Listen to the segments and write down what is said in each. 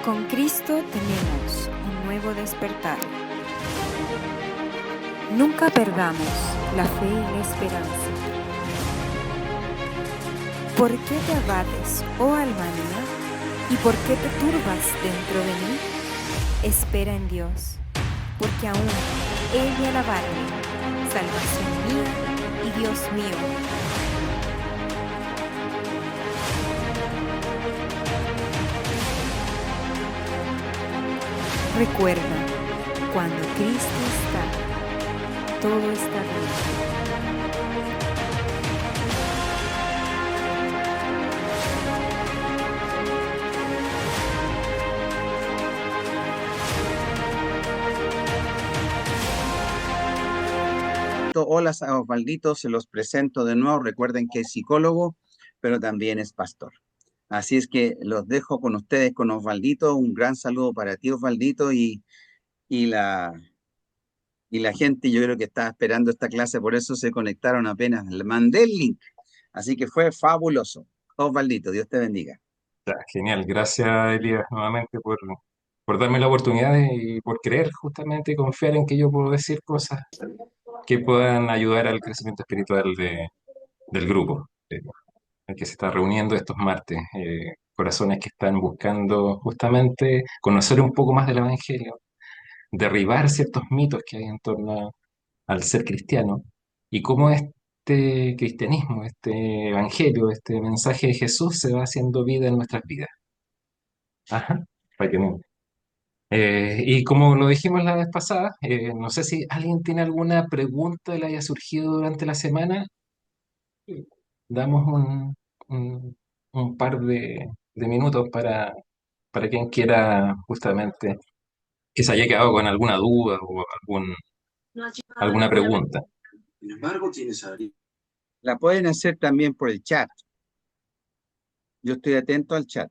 Con Cristo tenemos un nuevo despertar. Nunca perdamos la fe y la esperanza. ¿Por qué te abates, oh alma mía? ¿Y por qué te turbas dentro de mí? Espera en Dios, porque aún Él me alabarme, salvación mía y Dios mío. Recuerda, cuando Cristo está, todo está bien. Hola, Osvaldito, se los presento de nuevo. Recuerden que es psicólogo, pero también es pastor. Así es que los dejo con ustedes, con Osvaldito. Un gran saludo para ti, Osvaldito, y la, y la gente, yo creo que estaba esperando esta clase, por eso se conectaron apenas. Le mandé el link, así que fue fabuloso. Osvaldito, Dios te bendiga. Ya, genial, gracias Elías nuevamente por darme la oportunidad y por creer justamente y confiar en que yo puedo decir cosas que puedan ayudar al crecimiento espiritual del grupo, el que se está reuniendo estos martes, corazones que están buscando justamente conocer un poco más del Evangelio, derribar ciertos mitos que hay en torno al ser cristiano y cómo este cristianismo, este Evangelio, este mensaje de Jesús se va haciendo vida en nuestras vidas. Ajá, para que no. Y como lo dijimos la vez pasada, no sé si alguien tiene alguna pregunta que le haya surgido durante la semana. Damos un- un par de minutos para quien quiera justamente que se haya quedado con alguna duda o alguna pregunta. Sin embargo, tienes a... La pueden hacer también por el chat. Yo estoy atento al chat.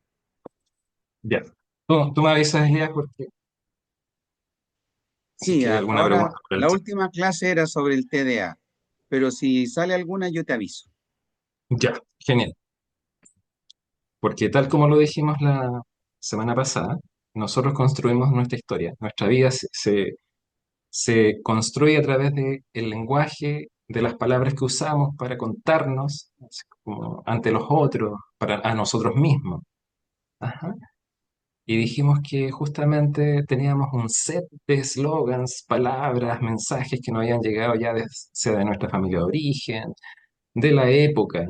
Ya. Tú me avisas, Elías, porque si es Sí, que hay alguna ahora pregunta por el la chat. última clase era sobre el TDA, pero si sale alguna yo te aviso. Ya, genial. Porque tal como lo dijimos la semana pasada, nosotros construimos nuestra historia. Nuestra vida se construye a través del lenguaje, de las palabras que usamos para contarnos así como ante los otros, para a nosotros mismos. Ajá. Y dijimos que justamente teníamos un set de eslogans, palabras, mensajes que nos habían llegado ya sea de nuestra familia de origen, de la época.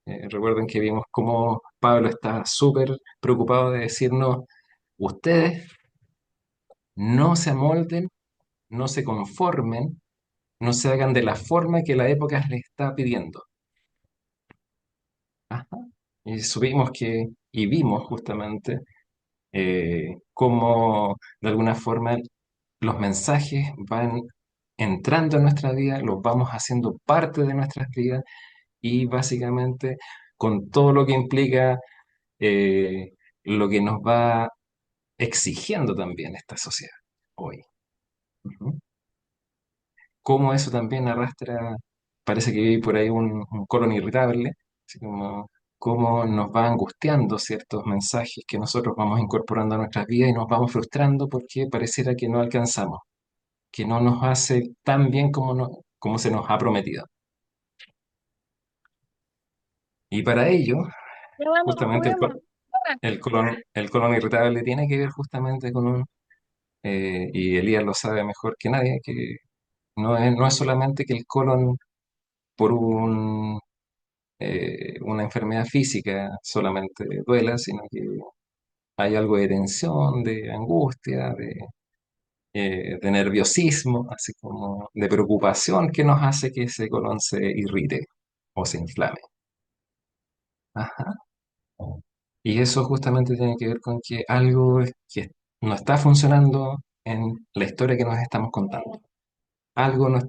Recuerden que vimos cómo Pablo está súper preocupado de decirnos, ustedes no se amolden, no se conformen, no se hagan de la forma que la época les está pidiendo. Ajá. Y supimos y vimos justamente cómo de alguna forma los mensajes van entrando en nuestra vida, los vamos haciendo parte de nuestras vidas y básicamente con todo lo que implica lo que nos va exigiendo también esta sociedad hoy. Ujú. Cómo eso también arrastra, parece que hay por ahí un colon irritable, así como cómo nos va angustiando ciertos mensajes que nosotros vamos incorporando a nuestras vidas y nos vamos frustrando porque pareciera que no alcanzamos, que no nos hace tan bien como se nos ha prometido. Y para ello, justamente el colon irritable tiene que ver justamente con y Elías lo sabe mejor que nadie, que no es solamente que el colon por una enfermedad física solamente duela, sino que hay algo de tensión, de angustia, de nerviosismo, así como de preocupación que nos hace que ese colon se irrite o se inflame. Ajá. Y eso justamente tiene que ver con que algo que no está funcionando en la historia que nos estamos contando. Algo no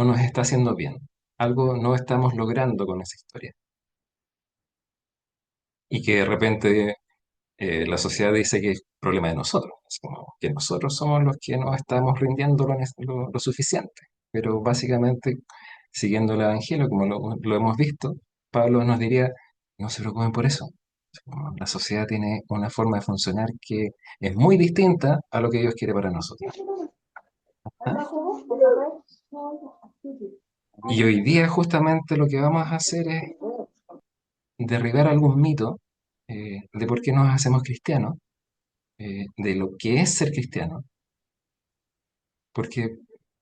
nos está haciendo bien. Algo no estamos logrando con esa historia. Y que de repente la sociedad dice que es problema de nosotros, es como que nosotros somos los que no estamos rindiendo lo suficiente. Pero básicamente, siguiendo el Evangelio, como lo hemos visto, Pablo nos diría, no se preocupen por eso, La sociedad tiene una forma de funcionar que es muy distinta a lo que Dios quiere para nosotros. ¿Ah? Y hoy día justamente lo que vamos a hacer es derribar algún mito de por qué nos hacemos cristianos, de lo que es ser cristiano, porque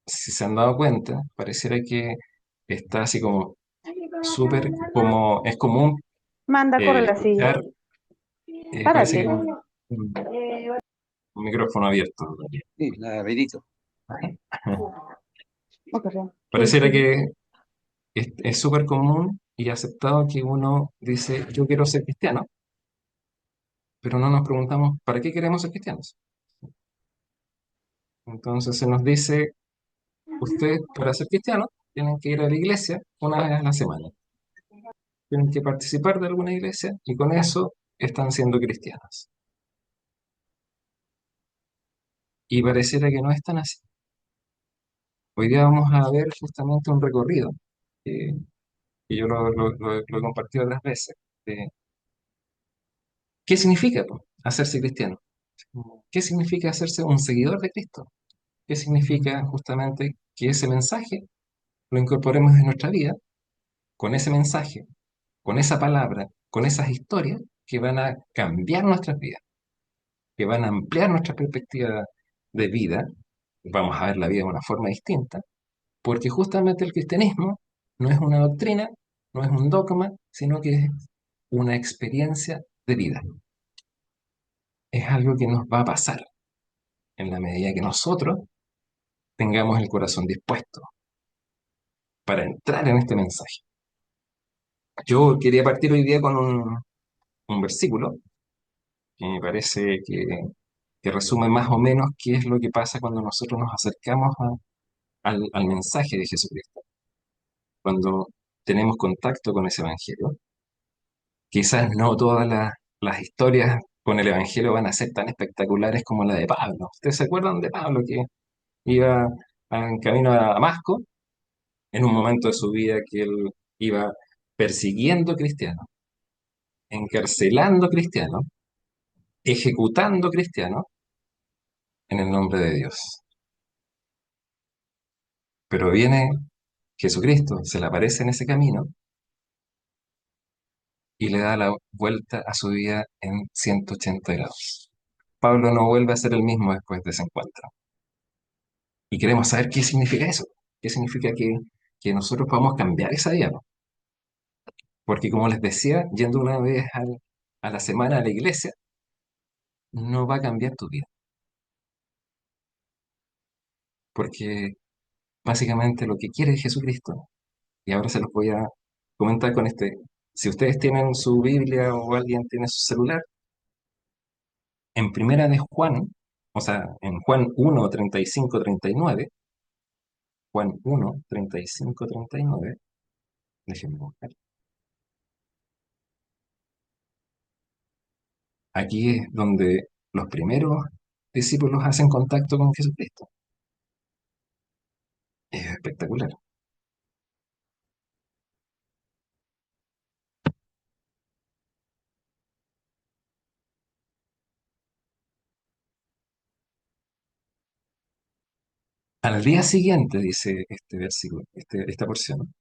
si se han dado cuenta, pareciera que está así como súper, como es común Manda, corre la silla. escuchar, parece que Párate. hay un micrófono abierto. Sí, Davidito. Ok, Pareciera que es súper común y aceptado que uno dice, yo quiero ser cristiano, pero no nos preguntamos, ¿para qué queremos ser cristianos? Entonces se nos dice, ustedes para ser cristianos tienen que ir a la iglesia una vez a la semana, tienen que participar de alguna iglesia y con eso están siendo cristianos. Y pareciera que no es tan así. Hoy día vamos a ver justamente un recorrido, que, que yo lo he compartido otras veces, de qué significa po, hacerse cristiano, qué significa hacerse un seguidor de Cristo, qué significa justamente que ese mensaje lo incorporemos en nuestra vida, con ese mensaje, con esa palabra, con esas historias que van a cambiar nuestras vidas, que van a ampliar nuestra perspectiva de vida, vamos a ver la vida de una forma distinta, porque justamente el cristianismo no es una doctrina, no es un dogma, sino que es una experiencia de vida. Es algo que nos va a pasar en la medida que nosotros tengamos el corazón dispuesto para entrar en este mensaje. Yo quería partir hoy día con un versículo que me parece que resume más o menos qué es lo que pasa cuando nosotros nos acercamos al mensaje de Jesucristo, cuando tenemos contacto con ese evangelio. Quizás no todas las historias con el evangelio van a ser tan espectaculares como la de Pablo. ¿Ustedes se acuerdan de Pablo que iba en camino a Damasco en un momento de su vida que él iba persiguiendo cristianos, encarcelando cristianos, ejecutando cristianos en el nombre de Dios? Pero viene Jesucristo, se le aparece en ese camino y le da la vuelta a su vida en 180 grados. Pablo no vuelve a ser el mismo después de ese encuentro. Y queremos saber qué significa eso, qué significa que nosotros podamos cambiar esa vida, ¿no? Porque como les decía, yendo una vez a la semana a la iglesia, no va a cambiar tu vida. Porque básicamente lo que quiere Jesucristo, y ahora se los voy a comentar con este, si ustedes tienen su Biblia o alguien tiene su celular, en primera de Juan, o sea, en Juan 1, 35, 39, Juan 1, 35, 39, déjenme buscar. Aquí es donde los primeros discípulos hacen contacto con Jesucristo. Es espectacular. Al día siguiente, dice este versículo, esta porción,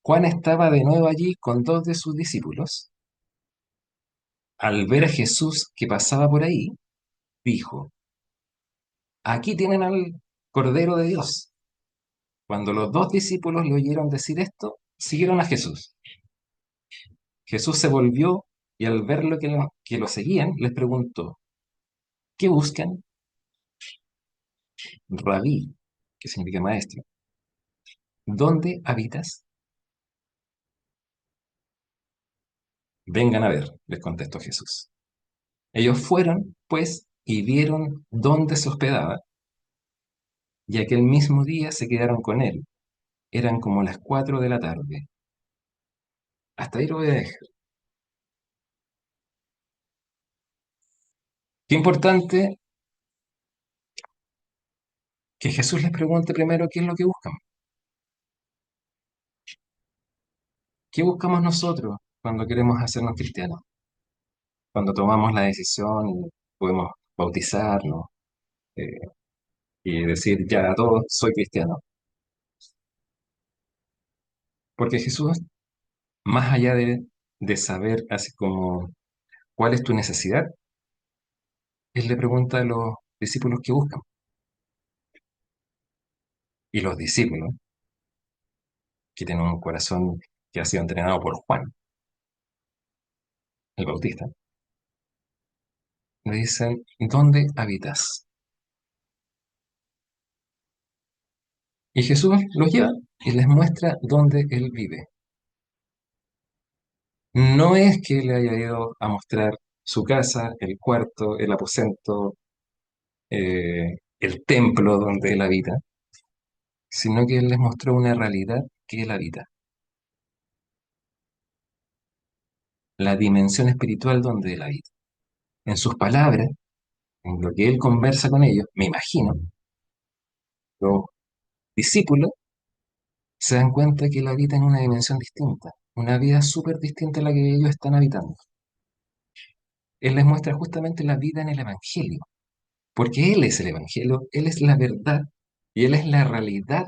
Juan estaba de nuevo allí con dos de sus discípulos. Al ver a Jesús que pasaba por ahí, dijo, aquí tienen al Cordero de Dios. Cuando los dos discípulos le oyeron decir esto, siguieron a Jesús. Jesús se volvió y al ver que lo seguían, les preguntó, ¿qué buscan? Rabí, que significa maestro, ¿dónde habitas? Vengan a ver, les contestó Jesús. Ellos fueron, pues, y vieron dónde se hospedaba, y aquel mismo día se quedaron con él. Eran como las 4 de la tarde. Hasta ahí lo voy a dejar. Qué importante que Jesús les pregunte primero qué es lo que buscan. ¿Qué buscamos nosotros cuando queremos hacernos cristianos? cuando tomamos la decisión y podemos bautizarnos eh, y decir ya a todos, soy cristiano. Porque Jesús, más allá de saber así como cuál es tu necesidad, Él le pregunta a los discípulos que buscan. Y los discípulos, que tienen un corazón que ha sido entrenado por Juan, el Bautista, le dicen, ¿dónde habitas? Y Jesús los lleva y les muestra dónde Él vive. No es que le haya ido a mostrar su casa, el cuarto, el aposento, el templo donde Él habita, sino que Él les mostró una realidad que Él habita, la dimensión espiritual donde Él habita. En sus palabras, en lo que Él conversa con ellos, me imagino, los discípulos se dan cuenta que Él habita en una dimensión distinta, una vida súper distinta a la que ellos están habitando. Él les muestra justamente la vida en el Evangelio, porque Él es el Evangelio, Él es la verdad y Él es la realidad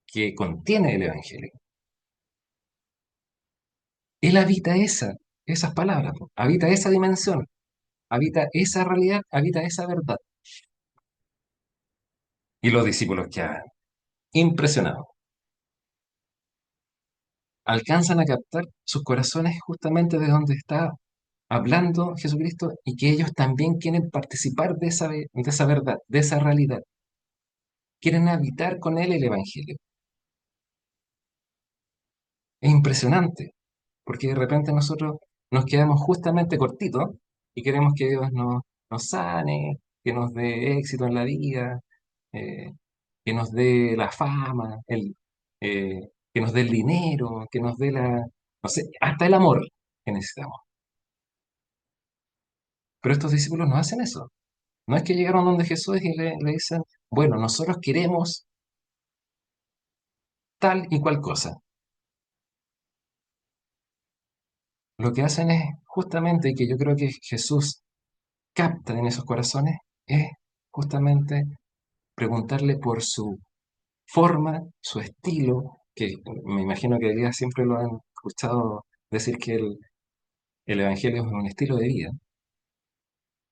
que contiene el Evangelio. Él habita esas palabras, po, habita esa dimensión, habita esa realidad, habita esa verdad. Y los discípulos quedan impresionados, alcanzan a captar sus corazones justamente de donde está hablando Jesucristo y que ellos también quieren participar de esa verdad, de esa realidad. Quieren habitar con Él el Evangelio. Es impresionante, porque de repente nosotros nos quedamos justamente cortitos y queremos que Dios nos sane, que nos dé éxito en la vida, eh, que nos dé la fama, que nos dé el dinero, que nos dé no sé, hasta el amor que necesitamos. Pero estos discípulos no hacen eso. No es que llegaron donde Jesús y le dicen, bueno, nosotros queremos tal y cual cosa. Lo que hacen es justamente, y que yo creo que Jesús capta en esos corazones, es justamente preguntarle por su forma, su estilo, que me imagino que día siempre lo han escuchado decir que el Evangelio es un estilo de vida,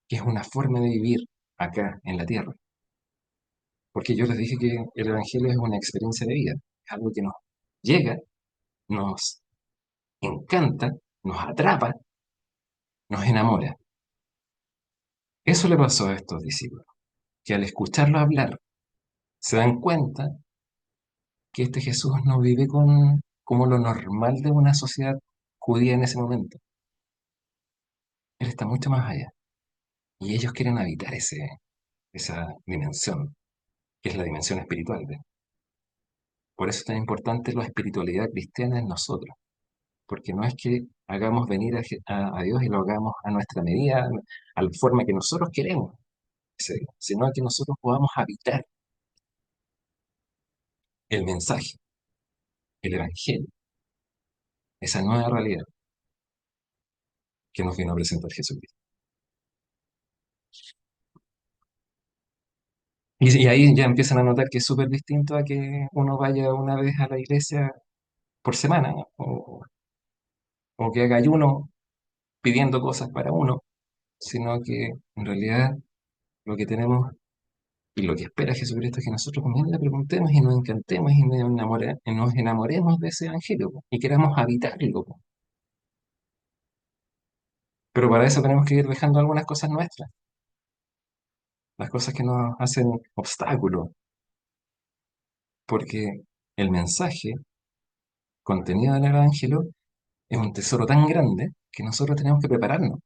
que es una forma de vivir acá en la tierra. Porque yo les dije que el Evangelio es una experiencia de vida, es algo que nos llega, nos encanta, nos atrapa, nos enamora. Eso le pasó a estos discípulos, que al escucharlo hablar se dan cuenta que este Jesús no vive como lo normal de una sociedad judía en ese momento. Él está mucho más allá. Y ellos quieren habitar esa dimensión, que es la dimensión espiritual de él. Por eso es tan importante la espiritualidad cristiana en nosotros. Porque no es que hagamos venir a Dios y lo hagamos a nuestra medida, a la forma que nosotros queremos, sino que nosotros podamos habitar el mensaje, el evangelio, esa nueva realidad que nos vino a presentar Jesucristo. Y ahí ya empiezan a notar que es súper distinto a que uno vaya una vez a la iglesia por semana, ¿no? O que haga ayuno pidiendo cosas para uno, sino que en realidad lo que tenemos y lo que espera Jesucristo es que nosotros también le preguntemos y nos encantemos y nos enamoremos de ese evangelio po, y queramos habitarlo, po. Pero para eso tenemos que ir dejando algunas cosas nuestras, las cosas que nos hacen obstáculos, porque el mensaje contenido en el evangelio es un tesoro tan grande que nosotros tenemos que prepararnos.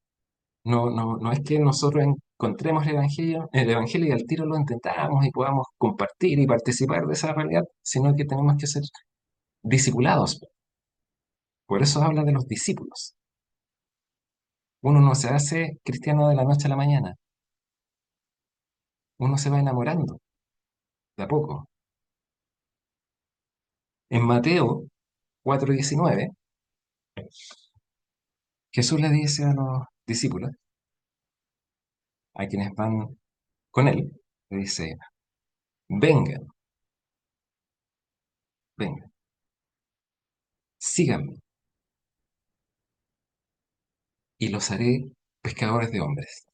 No es que nosotros encontremos el evangelio y al tiro lo intentamos y podamos compartir y participar de esa realidad, sino que tenemos que ser discipulados. Por eso habla de los discípulos. Uno no se hace cristiano de la noche a la mañana. Uno se va enamorando de a poco. En Mateo 4:19, Jesús le dice a los discípulos, a quienes van con él, le dice, vengan, vengan, síganme, y los haré pescadores de hombres.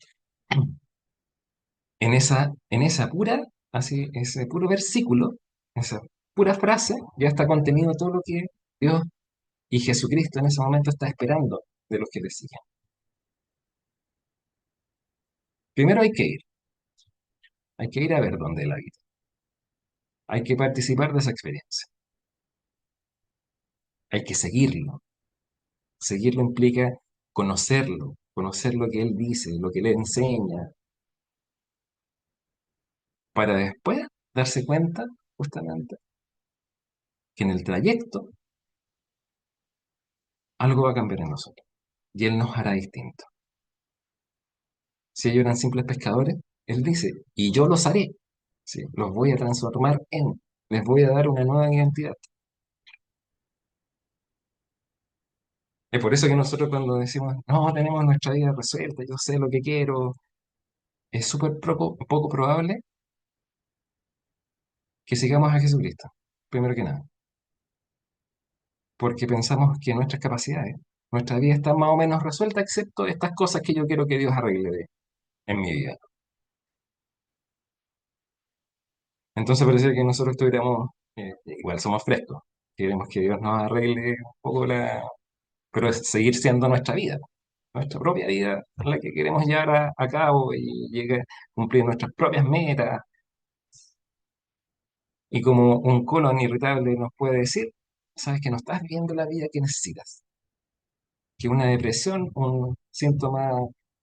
En esa pura, así, ese puro versículo, esa pura frase, ya está contenido todo lo que Dios y Jesucristo en ese momento está esperando de los que le siguen. Primero hay que ir a ver dónde Él habita, hay que participar de esa experiencia, hay que seguirlo. Seguirlo implica conocerlo, conocer lo que Él dice, lo que Él enseña, para después darse cuenta justamente que en el trayecto algo va a cambiar en nosotros y Él nos hará distinto. Si ellos eran simples pescadores, Él dice, y yo los haré, ¿sí? Los voy a transformar les voy a dar una nueva identidad. Es por eso que nosotros cuando decimos, no, tenemos nuestra vida resuelta, yo sé lo que quiero, es súper poco probable que sigamos a Jesucristo, primero que nada, porque pensamos que nuestras capacidades, nuestra vida está más o menos resuelta, excepto estas cosas que yo quiero que Dios arregle en mi vida. Entonces parece que nosotros estuviéramos, igual somos frescos, queremos que Dios nos arregle un poco pero es seguir siendo nuestra vida, nuestra propia vida, la que queremos llevar a cabo y llegar a cumplir nuestras propias metas. Y como un colon irritable nos puede decir, sabes que no estás viviendo la vida que necesitas, que una depresión, un síntoma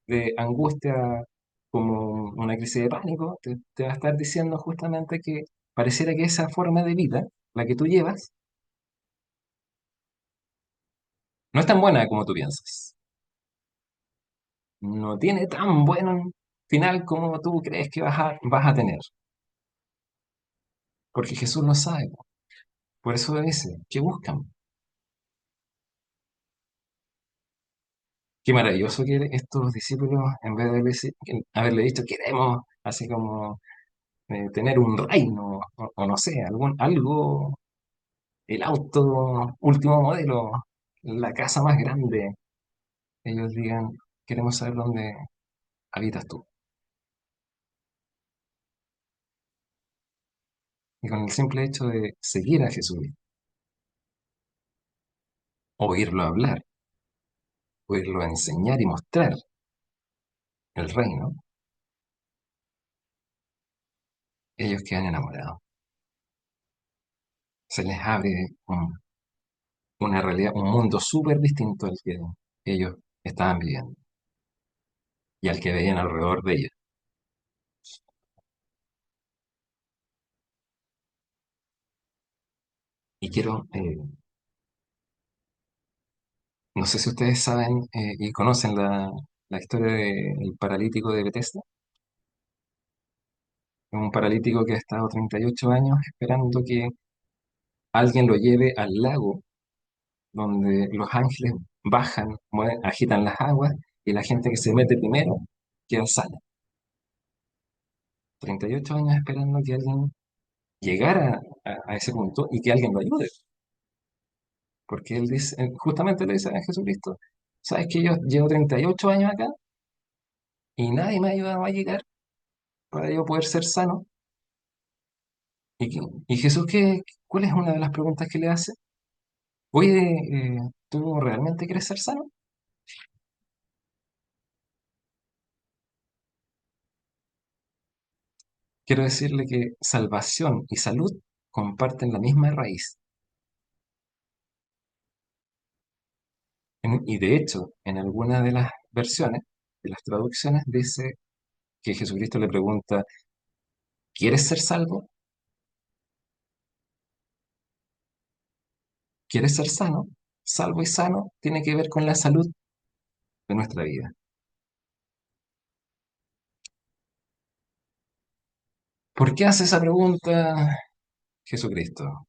de angustia como una crisis de pánico, te va a estar diciendo justamente que pareciera que esa forma de vida, la que tú llevas, no es tan buena como tú piensas. No tiene tan buen final como tú crees que vas a tener. Porque Jesús lo sabe. Por eso dice, ¿qué buscan? Qué maravilloso que estos discípulos, en vez de haberle dicho, queremos, así como tener un reino, o no sé, algo, el auto último modelo, la casa más grande, ellos digan, queremos saber dónde habitas tú. Y con el simple hecho de seguir a Jesús, oírlo hablar, oírlo enseñar y mostrar el reino, ellos quedan enamorados. Se les abre una realidad, un mundo súper distinto al que ellos estaban viviendo y al que veían alrededor de ellos. Y quiero, no sé si ustedes saben y conocen la historia del paralítico de Bethesda. Es un paralítico que ha estado 38 años esperando que alguien lo lleve al lago donde los ángeles bajan, agitan las aguas y la gente que se mete primero queda sana. 38 años esperando que alguien llegara a ese punto y que alguien lo ayude. Porque él dice, justamente le dice a Jesucristo, ¿sabes que yo llevo 38 años acá y nadie me ha ayudado a llegar para yo poder ser sano? Y Jesús, ¿cuál es una de las preguntas que le hace? Oye, ¿tú realmente quieres ser sano? Quiero decirle que salvación y salud comparten la misma raíz. Y de hecho, en alguna de las versiones, de las traducciones, dice que Jesucristo le pregunta, ¿quieres ser salvo? ¿Quieres ser sano? Salvo y sano tiene que ver con la salud de nuestra vida. ¿Por qué hace esa pregunta Jesucristo?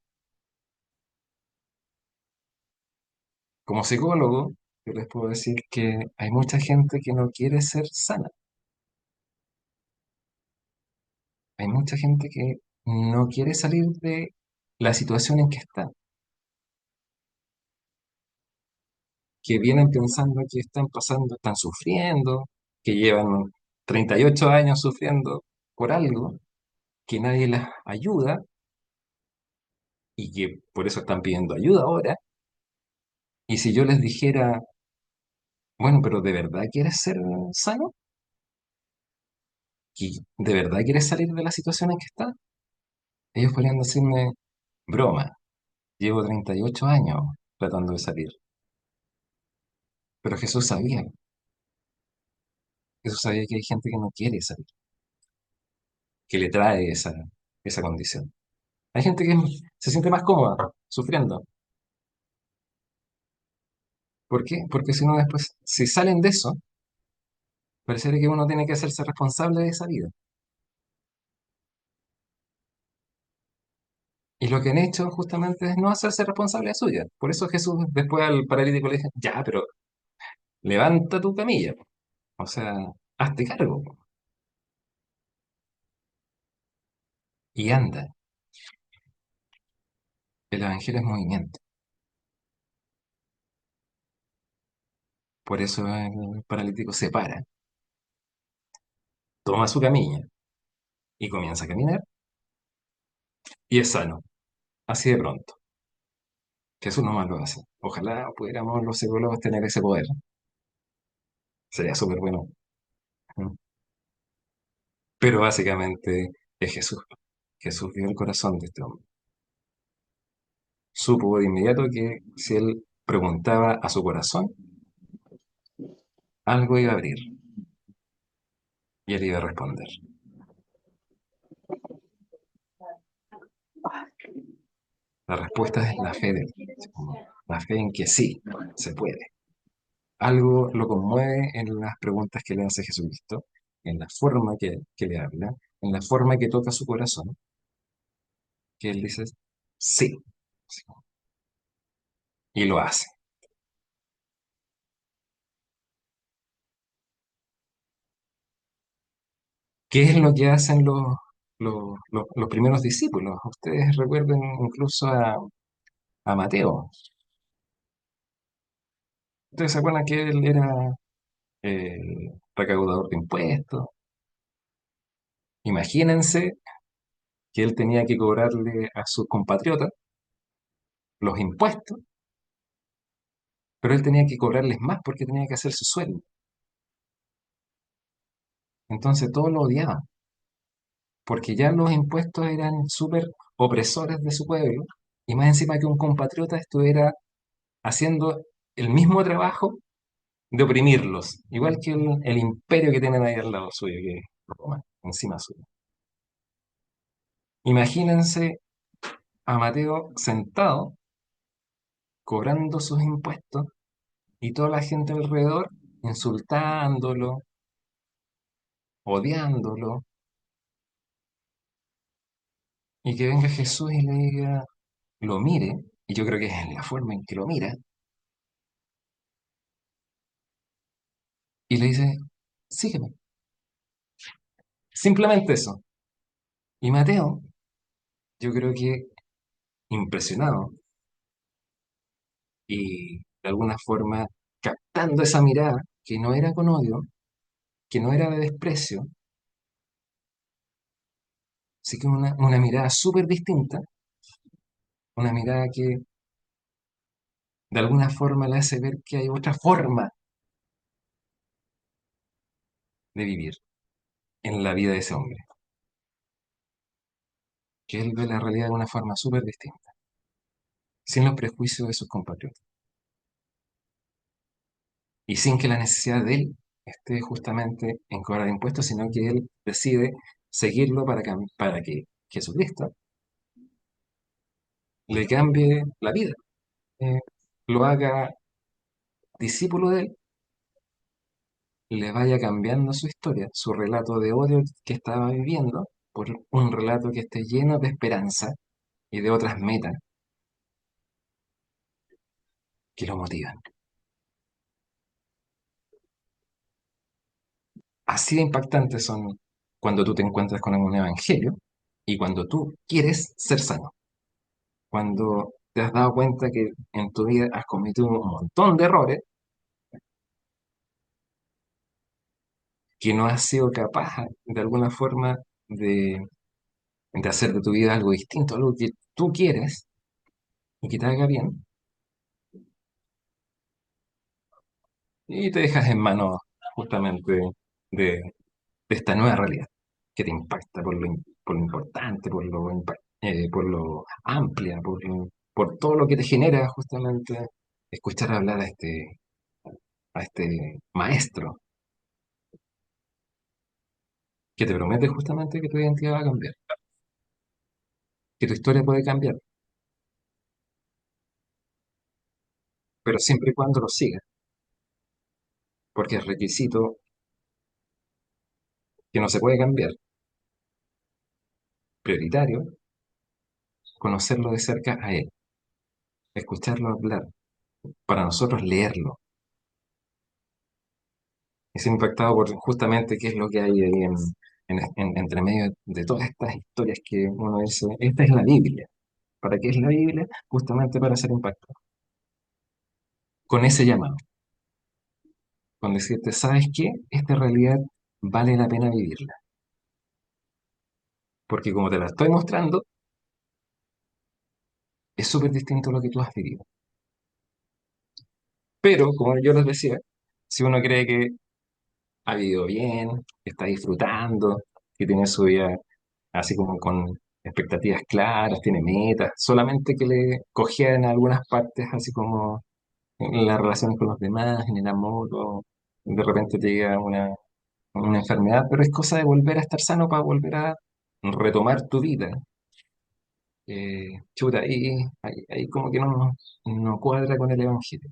Como psicólogo, yo les puedo decir que hay mucha gente que no quiere ser sana. Hay mucha gente que no quiere salir de la situación en que está, que vienen pensando que están pasando, están sufriendo, que llevan 38 años sufriendo por algo, que nadie las ayuda y que por eso están pidiendo ayuda ahora. Y si yo les dijera, bueno, pero ¿de verdad quieres ser sano? ¿Y de verdad quieres salir de la situación en que estás? Ellos podrían decirme, broma, llevo 38 años tratando de salir. Pero Jesús sabía que hay gente que no quiere salir, que le trae esa condición. Hay gente que se siente más cómoda sufriendo. ¿Por qué? Porque si no después, si salen de eso, parece que uno tiene que hacerse responsable de esa vida. Y lo que han hecho justamente es no hacerse responsable de suya. Por eso Jesús después al paralítico le dice, ya, pero levanta tu camilla. O sea, hazte cargo y anda. El evangelio es movimiento. Por eso el paralítico se para, toma su camilla y comienza a caminar y es sano. Así de pronto. Jesús nomás lo hace. Ojalá pudiéramos los psicólogos tener ese poder. Sería súper bueno. ¿Mm? Pero básicamente es Jesús. Jesús vio el corazón de este hombre. Supo de inmediato que si él preguntaba a su corazón, algo iba a abrir y él iba a responder. La respuesta es la fe de él. La fe en que sí, se puede. Algo lo conmueve en las preguntas que le hace Jesucristo, en la forma que le habla, en la forma que toca su corazón, que él dice, sí, y lo hace. ¿Qué es lo que hacen los primeros discípulos? Ustedes recuerden incluso a Mateo. ¿Ustedes se acuerdan que él era recaudador de impuestos? Imagínense que él tenía que cobrarle a sus compatriotas los impuestos, pero él tenía que cobrarles más porque tenía que hacer su sueldo. Entonces todos lo odiaban, porque ya los impuestos eran súper opresores de su pueblo, y más encima que un compatriota estuviera haciendo el mismo trabajo de oprimirlos, igual que el imperio que tienen ahí al lado suyo, que es Roma, encima suyo. Imagínense a Mateo sentado, cobrando sus impuestos, y toda la gente alrededor insultándolo, odiándolo, y que venga Jesús y le diga, lo mire, y yo creo que es la forma en que lo mira, y le dice, sígueme. Simplemente eso. Y Mateo, yo creo que impresionado y de alguna forma captando esa mirada que no era con odio, que no era de desprecio, sí que una mirada súper distinta, una mirada que de alguna forma le hace ver que hay otra forma de vivir en la vida de ese hombre, que él ve la realidad de una forma súper distinta, sin los prejuicios de sus compatriotas y sin que la necesidad de él esté justamente en cobrar impuestos, sino que él decide seguirlo para que Jesucristo le cambie la vida, eh, lo haga discípulo de él, le vaya cambiando su historia, su relato de odio que estaba viviendo, por un relato que esté lleno de esperanza y de otras metas que lo motivan. Así de impactantes son cuando tú te encuentras con un evangelio y cuando tú quieres ser sano. Cuando te has dado cuenta que en tu vida has cometido un montón de errores, que no has sido capaz de alguna forma de hacer de tu vida algo distinto, algo que tú quieres y que te haga bien, y te dejas en manos justamente de esta nueva realidad que te impacta por lo importante, por lo amplia, por todo lo que te genera justamente escuchar hablar a este maestro que te promete justamente que tu identidad va a cambiar, que tu historia puede cambiar, pero siempre y cuando lo sigas, porque es requisito que no se puede cambiar, prioritario, conocerlo de cerca a él, escucharlo hablar, para nosotros leerlo. Es impactado por justamente qué es lo que hay ahí entre medio de todas estas historias que uno dice, esta es la Biblia. ¿Para qué es la Biblia? Justamente para ser impactado. Con ese llamado, con decirte, ¿sabes qué? Esta realidad vale la pena vivirla. Porque como te la estoy mostrando, es súper distinto a lo que tú has vivido. Pero, como yo les decía, si uno cree que ha vivido bien, que está disfrutando, que tiene su vida así como con expectativas claras, tiene metas, solamente que le cogían algunas partes así como en las relaciones con los demás, en el amor, o de repente te llega una enfermedad, pero es cosa de volver a estar sano para volver a retomar tu vida. Chuta, ahí como que no cuadra con el Evangelio.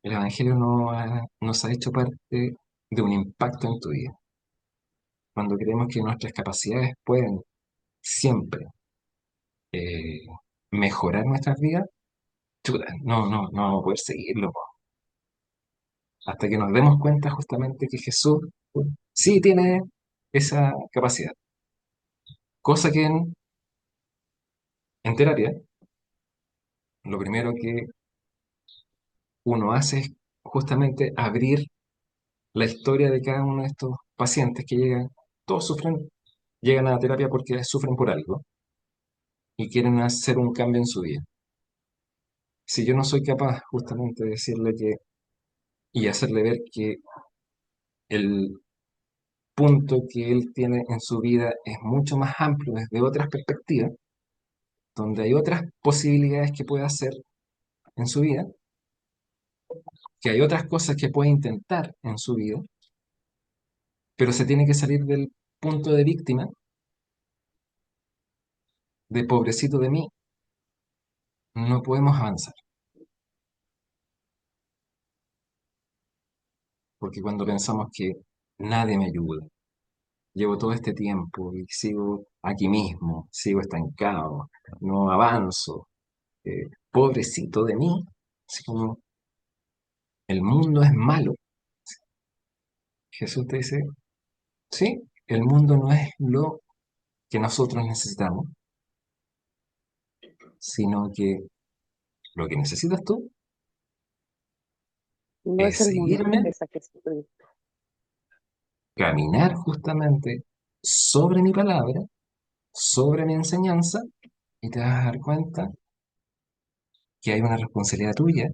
El Evangelio nos ha hecho parte de un impacto en tu vida. Cuando creemos que nuestras capacidades pueden siempre eh, mejorar nuestras vidas, chuta, no vamos a poder seguirlo, po. Hasta que nos demos cuenta justamente que Jesús sí tiene esa capacidad. Cosa que en terapia, lo primero que uno hace es justamente abrir la historia de cada uno de estos pacientes que llegan. Todos sufren, llegan a la terapia porque sufren por algo y quieren hacer un cambio en su vida. Si yo no soy capaz justamente de decirle que y hacerle ver que el punto que él tiene en su vida es mucho más amplio desde otras perspectivas, donde hay otras posibilidades que puede hacer en su vida, que hay otras cosas que puede intentar en su vida, pero se tiene que salir del punto de víctima, de pobrecito de mí, no podemos avanzar. Porque cuando pensamos que nadie me ayuda, llevo todo este tiempo y sigo aquí mismo, sigo estancado, no avanzo, pobrecito de mí, así como el mundo es malo. Jesús te dice, sí, el mundo no es lo que nosotros necesitamos, sino que lo que necesitas tú No es es el mundo, seguirme, es a Jesucristo. caminar justamente sobre mi palabra, sobre mi enseñanza, y te vas a dar cuenta que hay una responsabilidad tuya,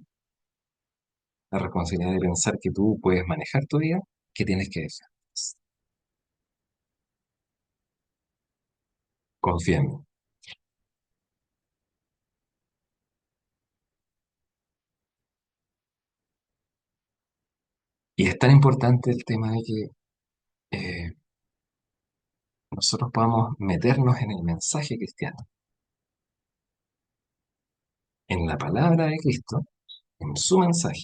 la responsabilidad de pensar que tú puedes manejar tu vida, que tienes que dejar. Confía en mí. Y es tan importante el tema de que nosotros podamos meternos en el mensaje cristiano, en la palabra de Cristo, en su mensaje,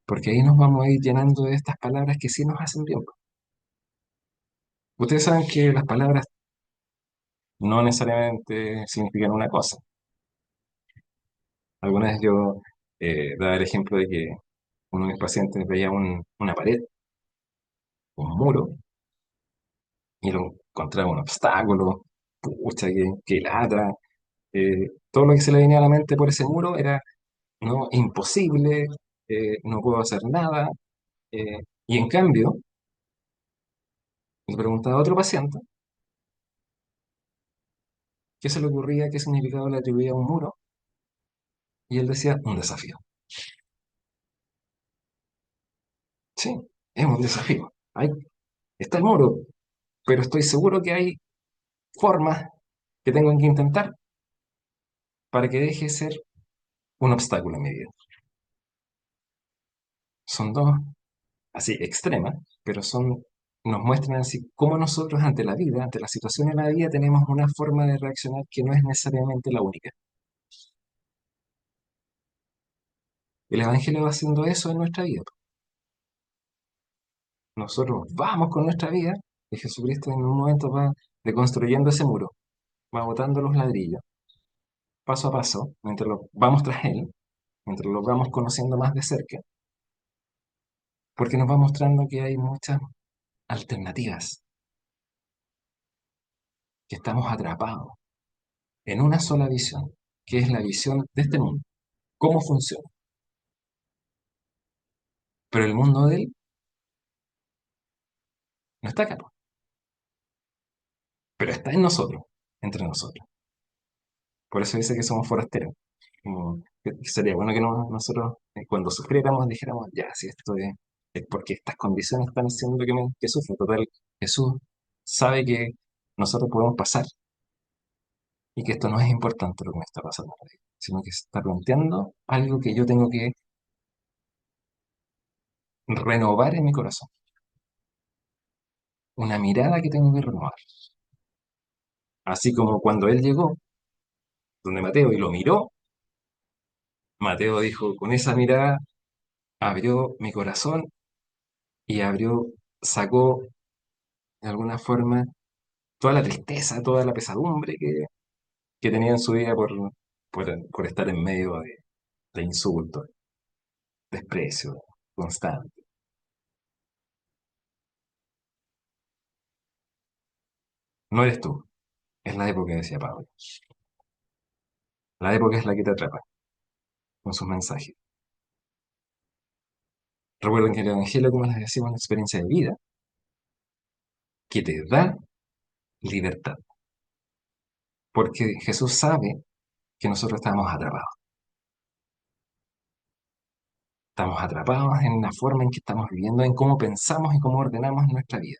porque ahí nos vamos a ir llenando de estas palabras que sí nos hacen bien. Ustedes saben que las palabras no necesariamente significan una cosa. Alguna vez yo daba el ejemplo de que uno de mis pacientes veía una pared un muro y lo encontraba un obstáculo, pucha, que lata. Todo lo que se le venía a la mente por ese muro era, no, imposible, no puedo hacer nada. Y en cambio, le preguntaba a otro paciente qué se le ocurría, qué significado le atribuía a un muro, y él decía, un desafío. Sí, es un desafío. Ahí está el muro, pero estoy seguro que hay formas que tengo que intentar para que deje de ser un obstáculo en mi vida. Son dos así extremas, pero nos muestran así cómo nosotros ante la vida, ante la situación en la vida, tenemos una forma de reaccionar que no es necesariamente la única. El Evangelio va haciendo eso en nuestra vida. Nosotros vamos con nuestra vida y Jesucristo en un momento va reconstruyendo ese muro, va botando los ladrillos, paso a paso, mientras lo vamos tras Él, mientras lo vamos conociendo más de cerca, porque nos va mostrando que hay muchas alternativas, que estamos atrapados en una sola visión, que es la visión de este mundo, cómo funciona. Pero el mundo de Él no está acá, pero está en nosotros, entre nosotros. Por eso dice que somos forasteros. Que sería bueno que nosotros, cuando sufriéramos, dijéramos, ya, si esto es porque estas condiciones están haciendo que sufra. Total, Jesús sabe que nosotros podemos pasar y que esto no es importante lo que me está pasando en la vida, sino que se está planteando algo que yo tengo que renovar en mi corazón, una mirada que tengo que renovar. Así como cuando Él llegó, donde Mateo, y lo miró, Mateo dijo, con esa mirada abrió mi corazón y sacó de alguna forma toda la tristeza, toda la pesadumbre que tenía en su vida por estar en medio de insultos, desprecio constante. No eres tú, es la época, decía Pablo. La época es la que te atrapa con sus mensajes. Recuerden que el Evangelio, como les decimos, es una experiencia de vida que te da libertad. Porque Jesús sabe que nosotros estamos atrapados. Estamos atrapados en la forma en que estamos viviendo, en cómo pensamos y cómo ordenamos nuestra vida.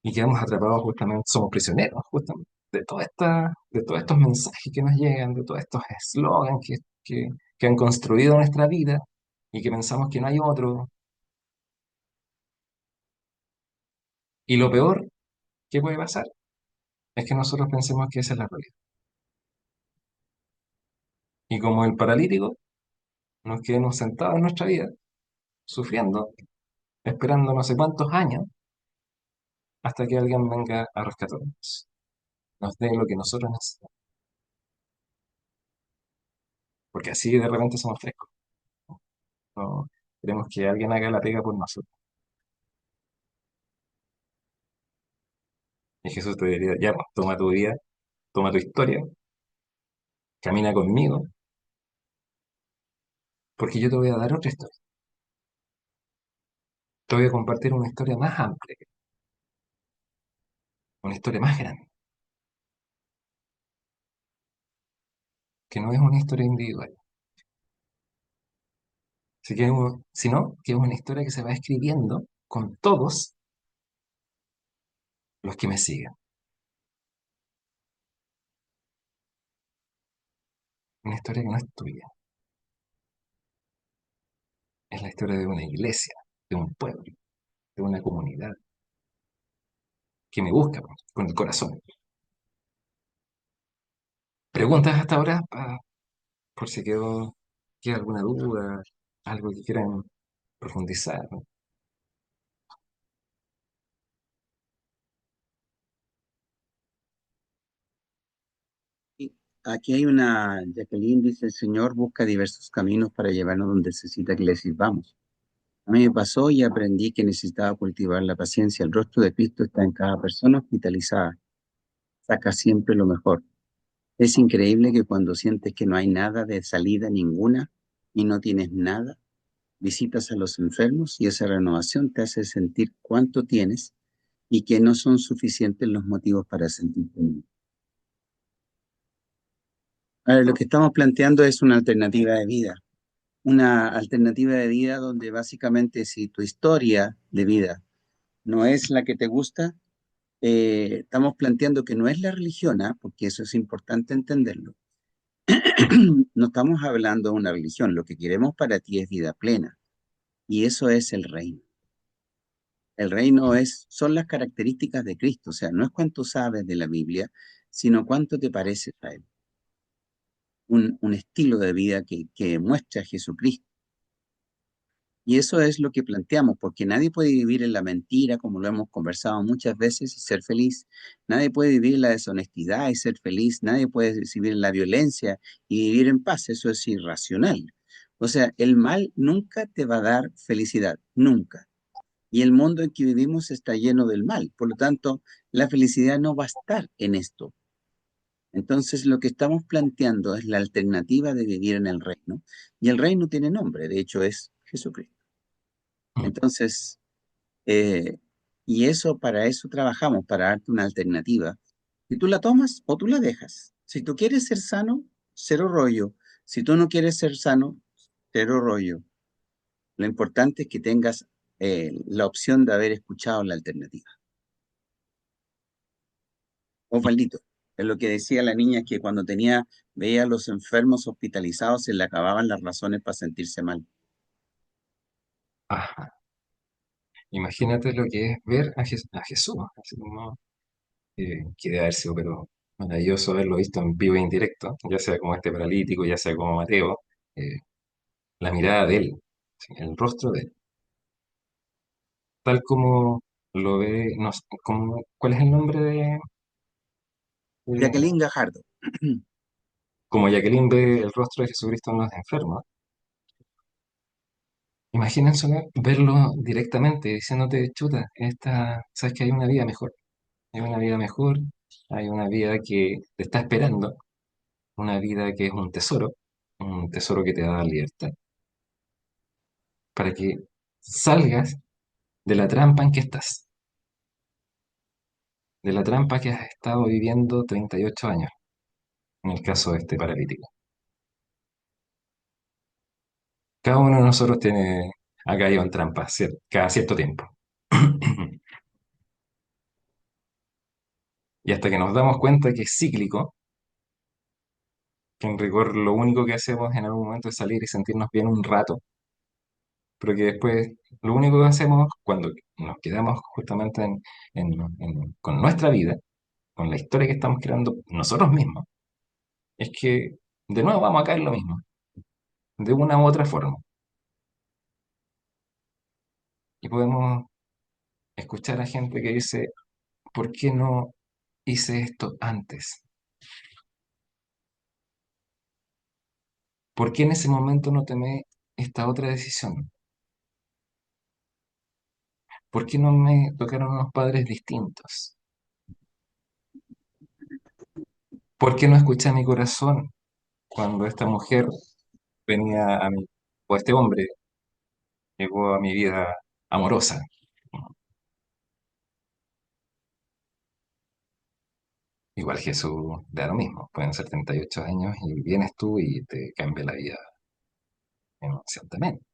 Y quedamos atrapados justamente, somos prisioneros justamente de todos estos mensajes que nos llegan, de todos estos eslogans que han construido nuestra vida y que pensamos que no hay otro. Y lo peor que puede pasar es que nosotros pensemos que esa es la realidad. Y como el paralítico, nos quedemos sentados en nuestra vida, sufriendo, esperando no sé cuántos años hasta que alguien venga a rescatarnos, nos dé lo que nosotros necesitamos. Porque así de repente somos frescos. No queremos que alguien haga la pega por nosotros. Y Jesús te diría, ya, pues, toma tu vida, toma tu historia, camina conmigo, porque yo te voy a dar otra historia. Te voy a compartir una historia más amplia, una historia más grande, que no es una historia individual, sino que es una historia que se va escribiendo con todos los que me sigan. Una historia que no es tuya, es la historia de una iglesia, de un pueblo, de una comunidad que me busca con el corazón. Preguntas hasta ahora, por si queda alguna duda, algo que quieran profundizar. aquí hay una, Jacqueline dice, el Señor busca diversos caminos para llevarnos donde necesita que le sirvamos. A mí me pasó y aprendí que necesitaba cultivar la paciencia. El rostro de Cristo está en cada persona hospitalizada. Saca siempre lo mejor. Es increíble que cuando sientes que no hay nada de salida ninguna y no tienes nada, visitas a los enfermos y esa renovación te hace sentir cuánto tienes y que no son suficientes los motivos para sentirte bien. Ahora, lo que estamos planteando es una alternativa de vida. Una alternativa de vida donde básicamente si tu historia de vida no es la que te gusta, estamos planteando que no es la religión, ¿ah? Porque eso es importante entenderlo. No estamos hablando de una religión, lo que queremos para ti es vida plena y eso es el reino. El reino son las características de Cristo, o sea, no es cuánto sabes de la Biblia, sino cuánto te pareces a Él. Un estilo de vida que muestra a Jesucristo. Y eso es lo que planteamos, porque nadie puede vivir en la mentira, como lo hemos conversado muchas veces, y ser feliz. Nadie puede vivir en la deshonestidad y ser feliz. Nadie puede vivir en la violencia y vivir en paz. Eso es irracional. O sea, el mal nunca te va a dar felicidad, nunca. Y el mundo en que vivimos está lleno del mal. Por lo tanto, la felicidad no va a estar en esto. Entonces, lo que estamos planteando es la alternativa de vivir en el reino. Y el reino tiene nombre, de hecho, es Jesucristo. Entonces, eh, y eso, para eso trabajamos, para darte una alternativa. Si tú la tomas o tú la dejas. Si tú quieres ser sano, cero rollo. Si tú no quieres ser sano, cero rollo. Lo importante es que tengas la opción de haber escuchado la alternativa. Osvaldito, es lo que decía la niña, que cuando veía a los enfermos hospitalizados, se le acababan las razones para sentirse mal. Ajá. Imagínate lo que es ver a Jesús, así como, que debe haber sido, pero maravilloso haberlo visto en vivo e indirecto, ya sea como este paralítico, ya sea como Mateo, eh, la mirada de él, sí, el rostro de él, tal como lo ve, no sé, ¿cuál es el nombre de- Jacqueline Gajardo. como Jacqueline ve el rostro de Jesucristo en los enfermos? Imagínense verlo directamente, diciéndote, chuta, sabes que hay una vida mejor, hay una vida mejor, hay una vida que te está esperando, una vida que es un tesoro que te da libertad, para que salgas de la trampa en que estás, de la trampa que has estado viviendo 38 años, en el caso de este paralítico. Cada uno de nosotros ha caído en trampa cada cierto tiempo. Y hasta que nos damos cuenta que es cíclico, que en rigor lo único que hacemos en algún momento es salir y sentirnos bien un rato, pero que después lo único que hacemos cuando nos quedamos justamente con nuestra vida, con la historia que estamos creando nosotros mismos, es que de nuevo vamos a caer en lo mismo, de una u otra forma. Y podemos escuchar a gente que dice, ¿por qué no hice esto antes? ¿Por qué en ese momento no tomé esta otra decisión? ¿Por qué no me tocaron unos padres distintos? ¿Por qué no escuché a mi corazón cuando esta mujer venía o este hombre llegó a mi vida amorosa? Igual Jesús da lo mismo, pueden ser 38 años y vienes tú y te cambia la vida instantáneamente.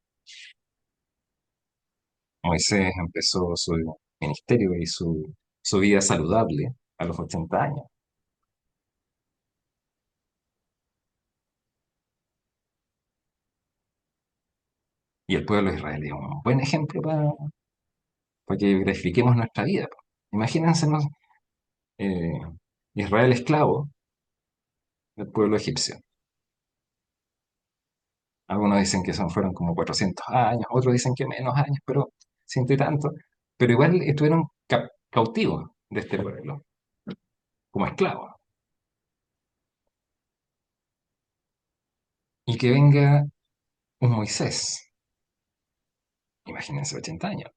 Moisés empezó su ministerio y su vida saludable a los 80 años. Y el pueblo de Israel es un buen ejemplo para que verifiquemos nuestra vida. Imagínense eh, Israel esclavo del pueblo egipcio. Algunos dicen que fueron como 400 años, otros dicen que menos años, pero ciento y tanto. Pero igual estuvieron cautivos de este pueblo, como esclavos. y que venga un Moisés, imagínense 80 años,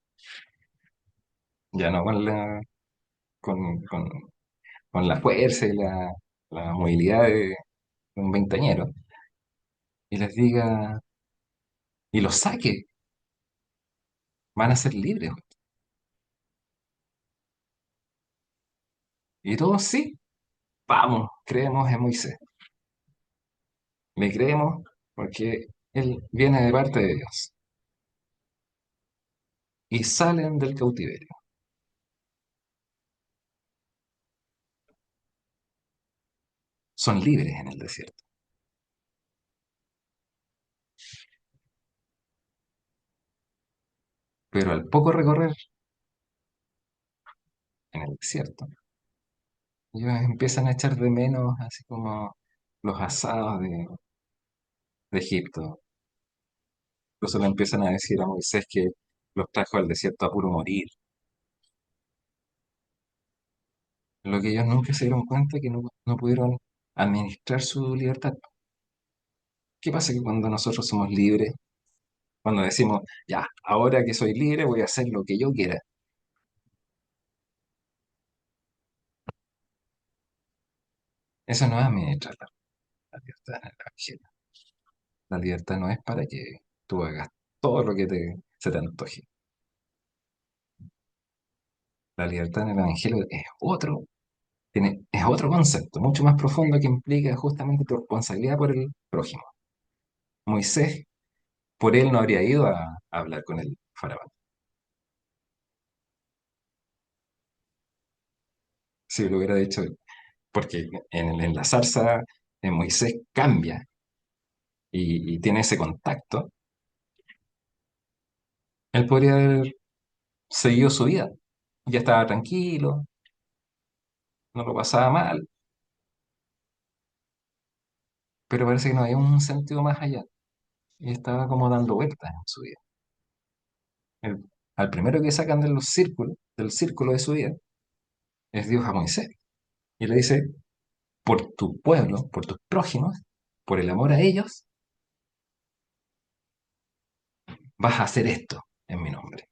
ya no con, con- con la fuerza y la movilidad de un veinteañero, y les diga, y los saque, van a ser libres. Y todos sí, vamos, creemos en Moisés. Le creemos porque él viene de parte de Dios. Y salen del cautiverio. Son libres en el desierto. Pero al poco recorrer en el desierto, ellos empiezan a echar de menos así como los asados de Egipto. Incluso le empiezan a decir a Moisés que los trajo al desierto a puro morir. Lo que ellos nunca se dieron cuenta que no pudieron administrar su libertad. ¿Qué pasa que cuando nosotros somos libres, cuando decimos, ya, ahora que soy libre voy a hacer lo que yo quiera? Eso no es administrar la libertad en el Evangelio. La libertad no es para que tú hagas todo lo que se te antoje. La libertad en el Evangelio es otro concepto, mucho más profundo que implica justamente tu responsabilidad por el prójimo. Moisés, por él no habría ido a hablar con el faraón. Si lo hubiera dicho, porque en la zarza Moisés cambia y tiene ese contacto, él podría haber seguido su vida. Ya estaba tranquilo, no lo pasaba mal, pero parece que no había un sentido más allá. Y estaba como dando vueltas en su vida. El- Al primero que sacan del círculo de su vida, es Dios a Moisés. Y le dice, por tu pueblo, por tus prójimos, por el amor a ellos, vas a hacer esto en mi nombre.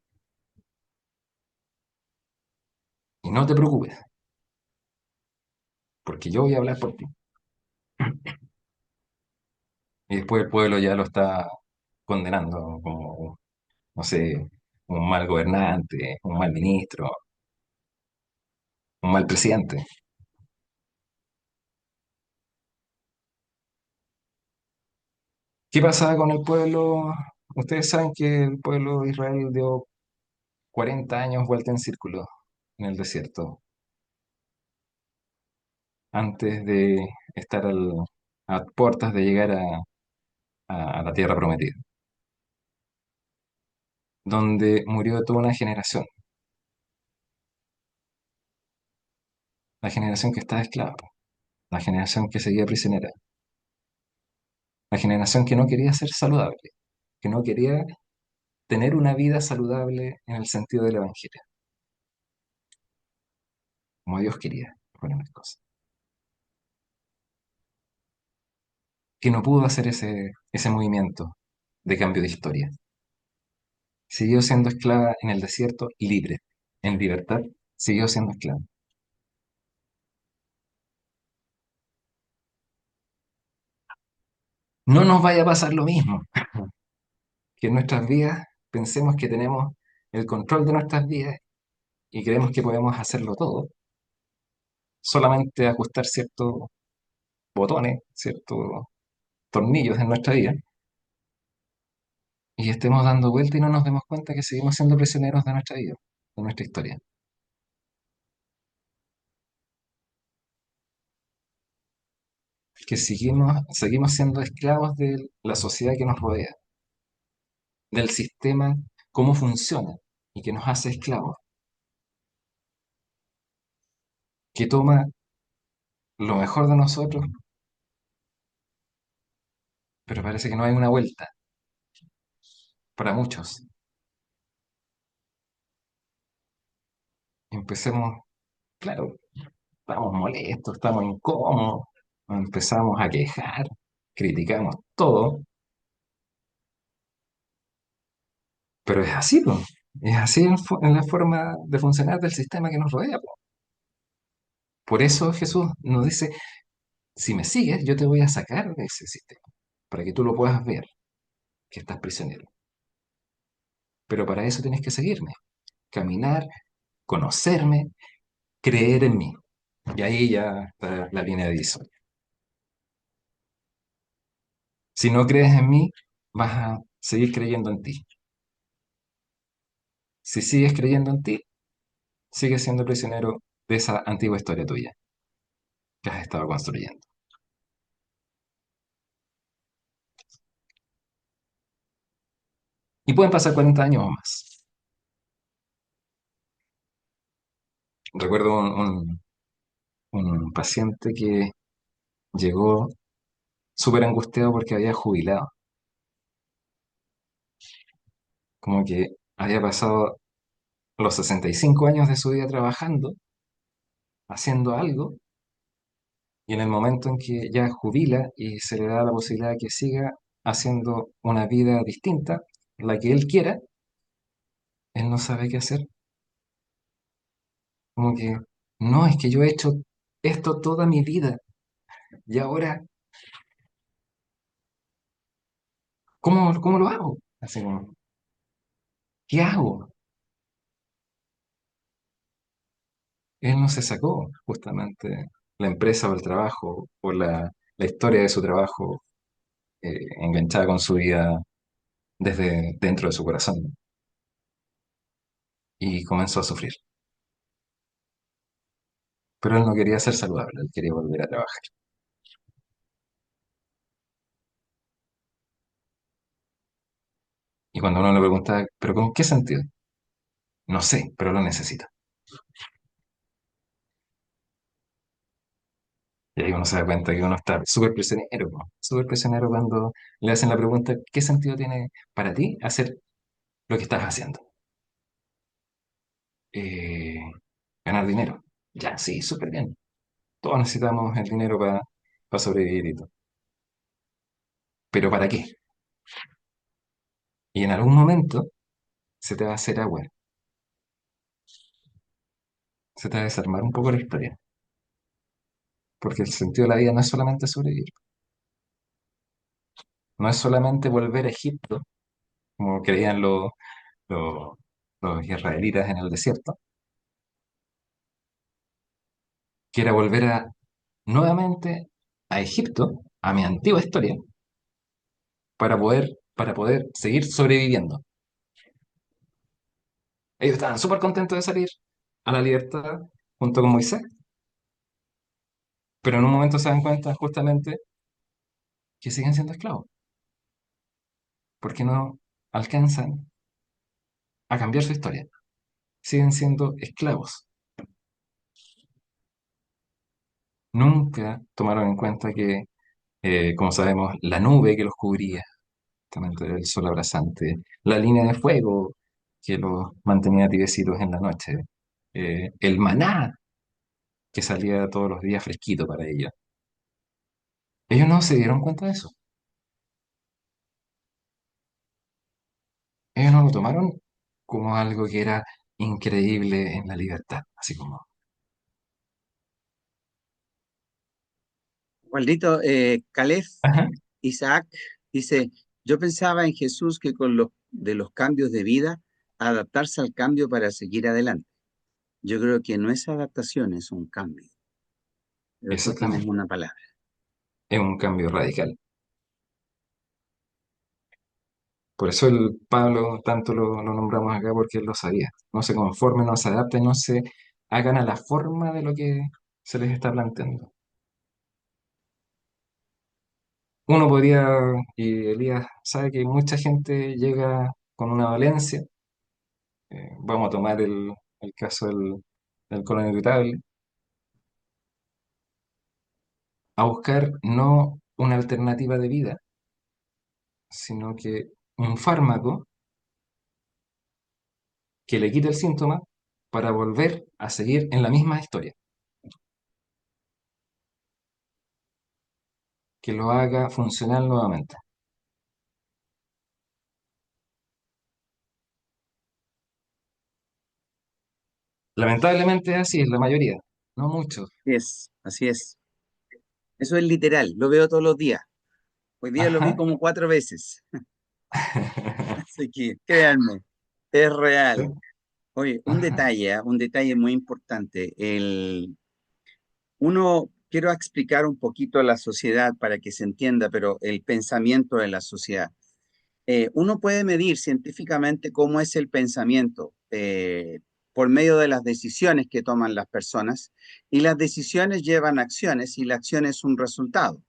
Y no te preocupes, porque yo voy a hablar por ti. Y después el pueblo ya lo está condenando como, no sé, un mal gobernante, un mal ministro, un mal presidente. ¿Qué pasaba con el pueblo? Ustedes saben que el pueblo de Israel dio 40 años vuelta en círculo en el desierto, antes de estar a puertas de llegar a la tierra prometida, donde murió toda una generación, la generación que estaba esclava, la generación que seguía prisionera, la generación que no quería ser saludable, que no quería tener una vida saludable en el sentido del Evangelio, como Dios quería, fueron las cosas, que no pudo hacer ese movimiento de cambio de historia. Siguió siendo esclava en el desierto, libre, en libertad, siguió siendo esclava. No nos vaya a pasar lo mismo, que en nuestras vidas pensemos que tenemos el control de nuestras vidas y creemos que podemos hacerlo todo, solamente ajustar ciertos botones, ciertos tornillos en nuestra vida, y estemos dando vuelta y no nos demos cuenta que seguimos siendo prisioneros de nuestra vida, de nuestra historia, que seguimos siendo esclavos de la sociedad que nos rodea, del sistema, cómo funciona y que nos hace esclavos, que toma lo mejor de nosotros, pero parece que no hay una vuelta para muchos. Empecemos, claro, estamos molestos, estamos incómodos, nos empezamos a quejar, criticamos todo, pero es así, po. Es así en la forma de funcionar del sistema que nos rodea, po. Por eso Jesús nos dice, si me sigues, yo te voy a sacar de ese sistema, para que tú lo puedas ver, que estás prisionero. Pero para eso tienes que seguirme, caminar, conocerme, creer en mí. Y ahí ya está la línea de divisor. Si no crees en mí, vas a seguir creyendo en ti. Si sigues creyendo en ti, sigues siendo prisionero de esa antigua historia tuya que has estado construyendo. Y pueden pasar 40 años o más. Recuerdo un paciente que llegó súper angustiado porque había jubilado. Como que había pasado los 65 años de su vida trabajando, haciendo algo, y en el momento en que ya jubila y se le da la posibilidad de que siga haciendo una vida distinta, la que él quiera, él no sabe qué hacer. Como que, no, es que yo he hecho esto toda mi vida y ahora, ¿cómo lo hago? Así como, ¿qué hago? Él no se sacó justamente la empresa o el trabajo o la historia de su trabajo enganchada con su vida desde dentro de su corazón y comenzó a sufrir. Pero él no quería ser saludable, él quería volver a trabajar. Y cuando uno le pregunta, ¿pero con qué sentido? No sé, pero lo necesito. Y ahí uno se da cuenta que uno está súper prisionero cuando le hacen la pregunta, ¿qué sentido tiene para ti hacer lo que estás haciendo? Eh, Ganar dinero. Ya, sí, súper bien. Todos necesitamos el dinero para sobrevivir y todo. ¿Pero para qué? Y en algún momento se te va a hacer agua, se te va a desarmar un poco la historia, porque el sentido de la vida no es solamente sobrevivir, no es solamente volver a Egipto, como creían los, los israelitas en el desierto, que era volver nuevamente a Egipto, a mi antigua historia, para poder seguir sobreviviendo. Ellos estaban súper contentos de salir a la libertad junto con Moisés, pero en un momento se dan cuenta justamente que siguen siendo esclavos, porque no alcanzan a cambiar su historia. Siguen siendo esclavos. Nunca tomaron en cuenta que, como sabemos, la nube que los cubría, justamente el sol abrasante, la línea de fuego que los mantenía tibiecitos en la noche, el maná que salía todos los días fresquito para ellos. Ellos no se dieron cuenta de eso. Ellos no lo tomaron como algo que era increíble en la libertad, así como, Waldito, Caleb ajá, Isaac dice, yo pensaba en Jesús que con los cambios de vida, adaptarse al cambio para seguir adelante. Yo creo que no es adaptación, es un cambio. Pero tú tienes exactamente, una palabra. es un cambio radical. Por eso el Pablo tanto lo nombramos acá porque él lo sabía. No se conformen, no se adapten, no se hagan a la forma de lo que se les está planteando. Uno podría, y Elías sabe que mucha gente llega con una dolencia. Vamos a tomar el caso del colon irritable, a buscar no una alternativa de vida, sino que un fármaco que le quite el síntoma para volver a seguir en la misma historia, que lo haga funcional nuevamente. Lamentablemente es así, es la mayoría, no muchos. Así es. Eso es literal, lo veo todos los días. Hoy día lo vi Ajá. como 4 veces, así que créanme, es Sí. real. Oye, un Ajá. detalle, un detalle muy importante. Quiero explicar un poquito la sociedad para que se entienda, pero el pensamiento de la sociedad. Uno puede medir científicamente cómo es el pensamiento por medio de las decisiones que toman las personas y las decisiones llevan a acciones y la acción es un resultado.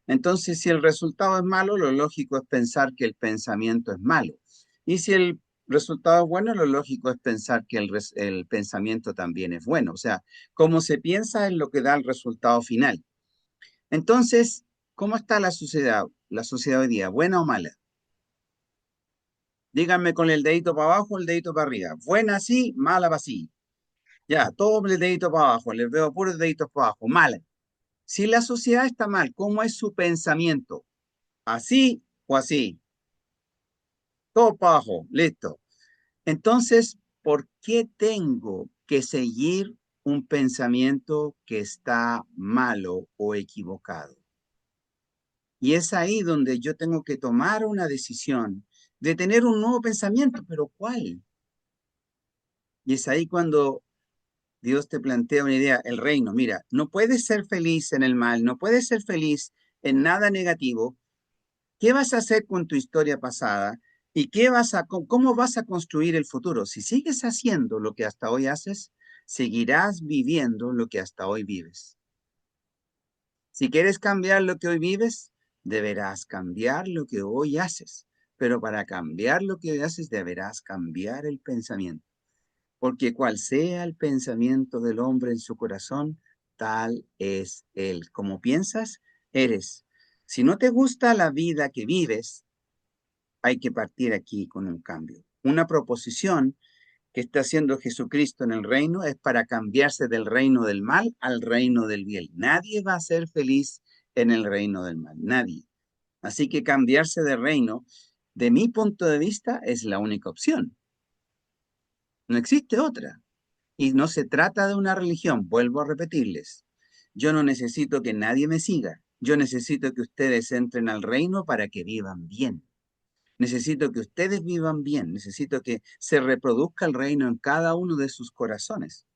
Entonces, si el resultado es malo, lo lógico es pensar que el pensamiento es malo. Y si el resultado es bueno, lo lógico es pensar que el pensamiento también es bueno. O sea, cómo se piensa es lo que da el resultado final. Entonces, ¿cómo está la sociedad? La sociedad hoy día, ¿buena o mala? Díganme con el dedito para abajo, el dedito para arriba. Buena sí, mala para sí. Ya, todo el dedito para abajo. Les veo puros deditos para abajo. Mala. Si la sociedad está mal, ¿cómo es su pensamiento? ¿Así o así? Todo para abajo. Listo. Entonces, ¿por qué tengo que seguir un pensamiento que está malo o equivocado? Y es ahí donde yo tengo que tomar una decisión de tener un nuevo pensamiento, pero ¿cuál? Y es ahí cuando Dios te plantea una idea, el reino. Mira, no puedes ser feliz en el mal, no puedes ser feliz en nada negativo. ¿Qué vas a hacer con tu historia pasada? ¿Y cómo vas a construir el futuro? Si sigues haciendo lo que hasta hoy haces, seguirás viviendo lo que hasta hoy vives. Si quieres cambiar lo que hoy vives, deberás cambiar lo que hoy haces. Pero para cambiar lo que hoy haces, deberás cambiar el pensamiento. Porque cual sea el pensamiento del hombre en su corazón, tal es él. Como piensas, eres. Si no te gusta la vida que vives, hay que partir aquí con un cambio. Una proposición que está haciendo Jesucristo en el reino es para cambiarse del reino del mal al reino del bien. Nadie va a ser feliz en el reino del mal, nadie. Así que cambiarse de reino, de mi punto de vista, es la única opción. No existe otra. Y no se trata de una religión, vuelvo a repetirles. Yo no necesito que nadie me siga. Yo necesito que ustedes entren al reino para que vivan bien. Necesito que ustedes vivan bien. Necesito que se reproduzca el reino en cada uno de sus corazones.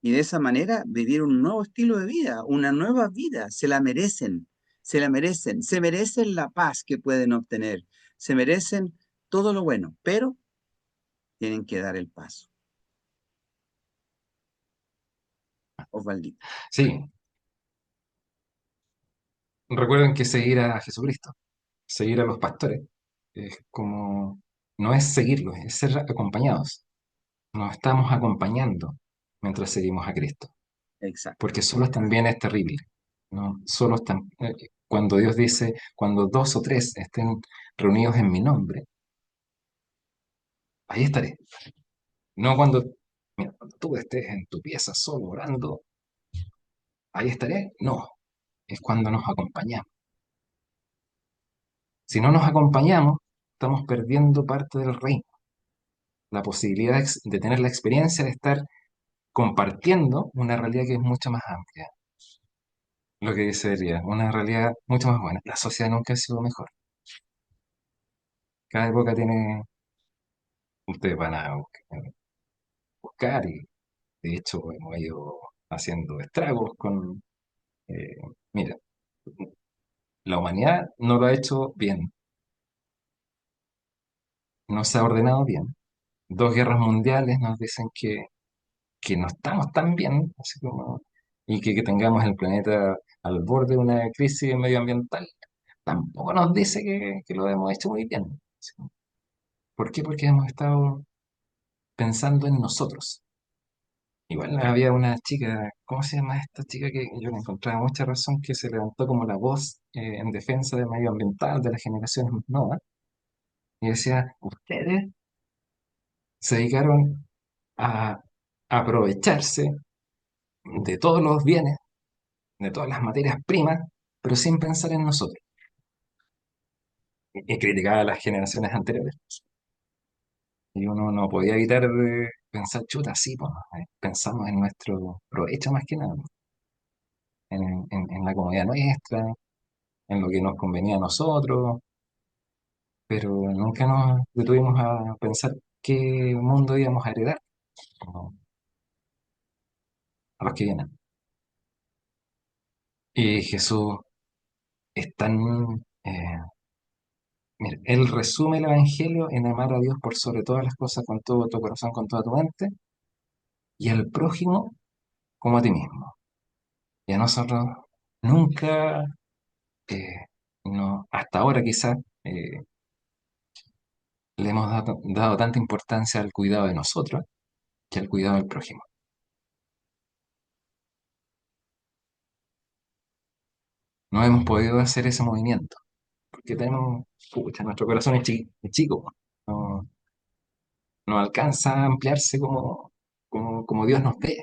Y de esa manera vivir un nuevo estilo de vida, una nueva vida. Se la merecen, se la merecen. Se merecen la paz que pueden obtener. Se merecen todo lo bueno, pero tienen que dar el paso. Osvaldito. Sí, recuerden que seguir a Jesucristo, seguir a los pastores, es como, no es seguirlos, es ser acompañados. Nos estamos acompañando mientras seguimos a Cristo. Exacto. Porque solos también es terrible, ¿no? Cuando Dios dice, cuando dos o tres estén reunidos en mi nombre, ahí estaré. No cuando, mira, cuando tú estés en tu pieza solo orando, ahí estaré. No, es cuando nos acompañamos. Si no nos acompañamos, estamos perdiendo parte del reino, la posibilidad de tener la experiencia de estar compartiendo una realidad que es mucho más amplia. Lo que sería una realidad mucho más buena. La sociedad nunca ha sido mejor. Cada época tiene, ustedes van a buscar y de hecho hemos ido haciendo estragos con, eh, mira, la humanidad no lo ha hecho bien, no se ha ordenado bien. Dos guerras mundiales nos dicen que no estamos tan bien, así como, y que tengamos el planeta al borde de una crisis medioambiental, tampoco nos dice que lo hemos hecho muy bien. Así como, ¿por qué? Porque hemos estado pensando en nosotros. Igual había una chica, ¿cómo se llama esta chica que yo le encontraba mucha razón, que se levantó como la voz en defensa del medio ambiental, de las generaciones nuevas, y decía, ustedes se dedicaron a aprovecharse de todos los bienes, de todas las materias primas, pero sin pensar en nosotros. Y criticaba a las generaciones anteriores. Y uno no podía evitar pensar, chuta, sí, pues, pensamos en nuestro provecho más que nada, en la comodidad nuestra, en lo que nos convenía a nosotros, pero nunca nos detuvimos a pensar qué mundo íbamos a heredar, como a los que vienen. Y Jesús es tan... mira, él resume el Evangelio en amar a Dios por sobre todas las cosas, con todo tu corazón, con toda tu mente, y al prójimo como a ti mismo. Y a nosotros nunca, eh, no, hasta ahora quizás, le hemos dado tanta importancia al cuidado de nosotros que al cuidado del prójimo. No hemos podido hacer ese movimiento, porque tenemos, pucha, nuestro corazón es chico, no, no alcanza a ampliarse como Dios nos ve.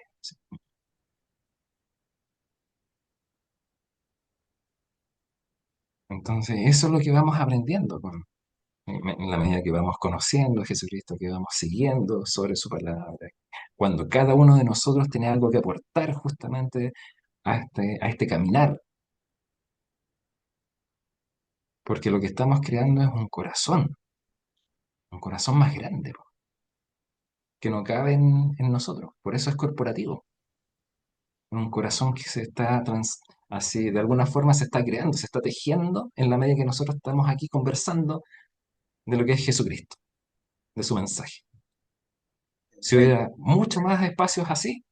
Entonces, eso es lo que vamos aprendiendo en la medida que vamos conociendo a Jesucristo, que vamos siguiendo sobre su palabra. Cuando cada uno de nosotros tiene algo que aportar justamente a este caminar, porque lo que estamos creando es un corazón más grande, po, que no cabe en nosotros. Por eso es corporativo. Un corazón que así, de alguna forma se está creando, se está tejiendo en la medida que nosotros estamos aquí conversando de lo que es Jesucristo, de su mensaje. Si Perfecto. hubiera mucho más espacios así,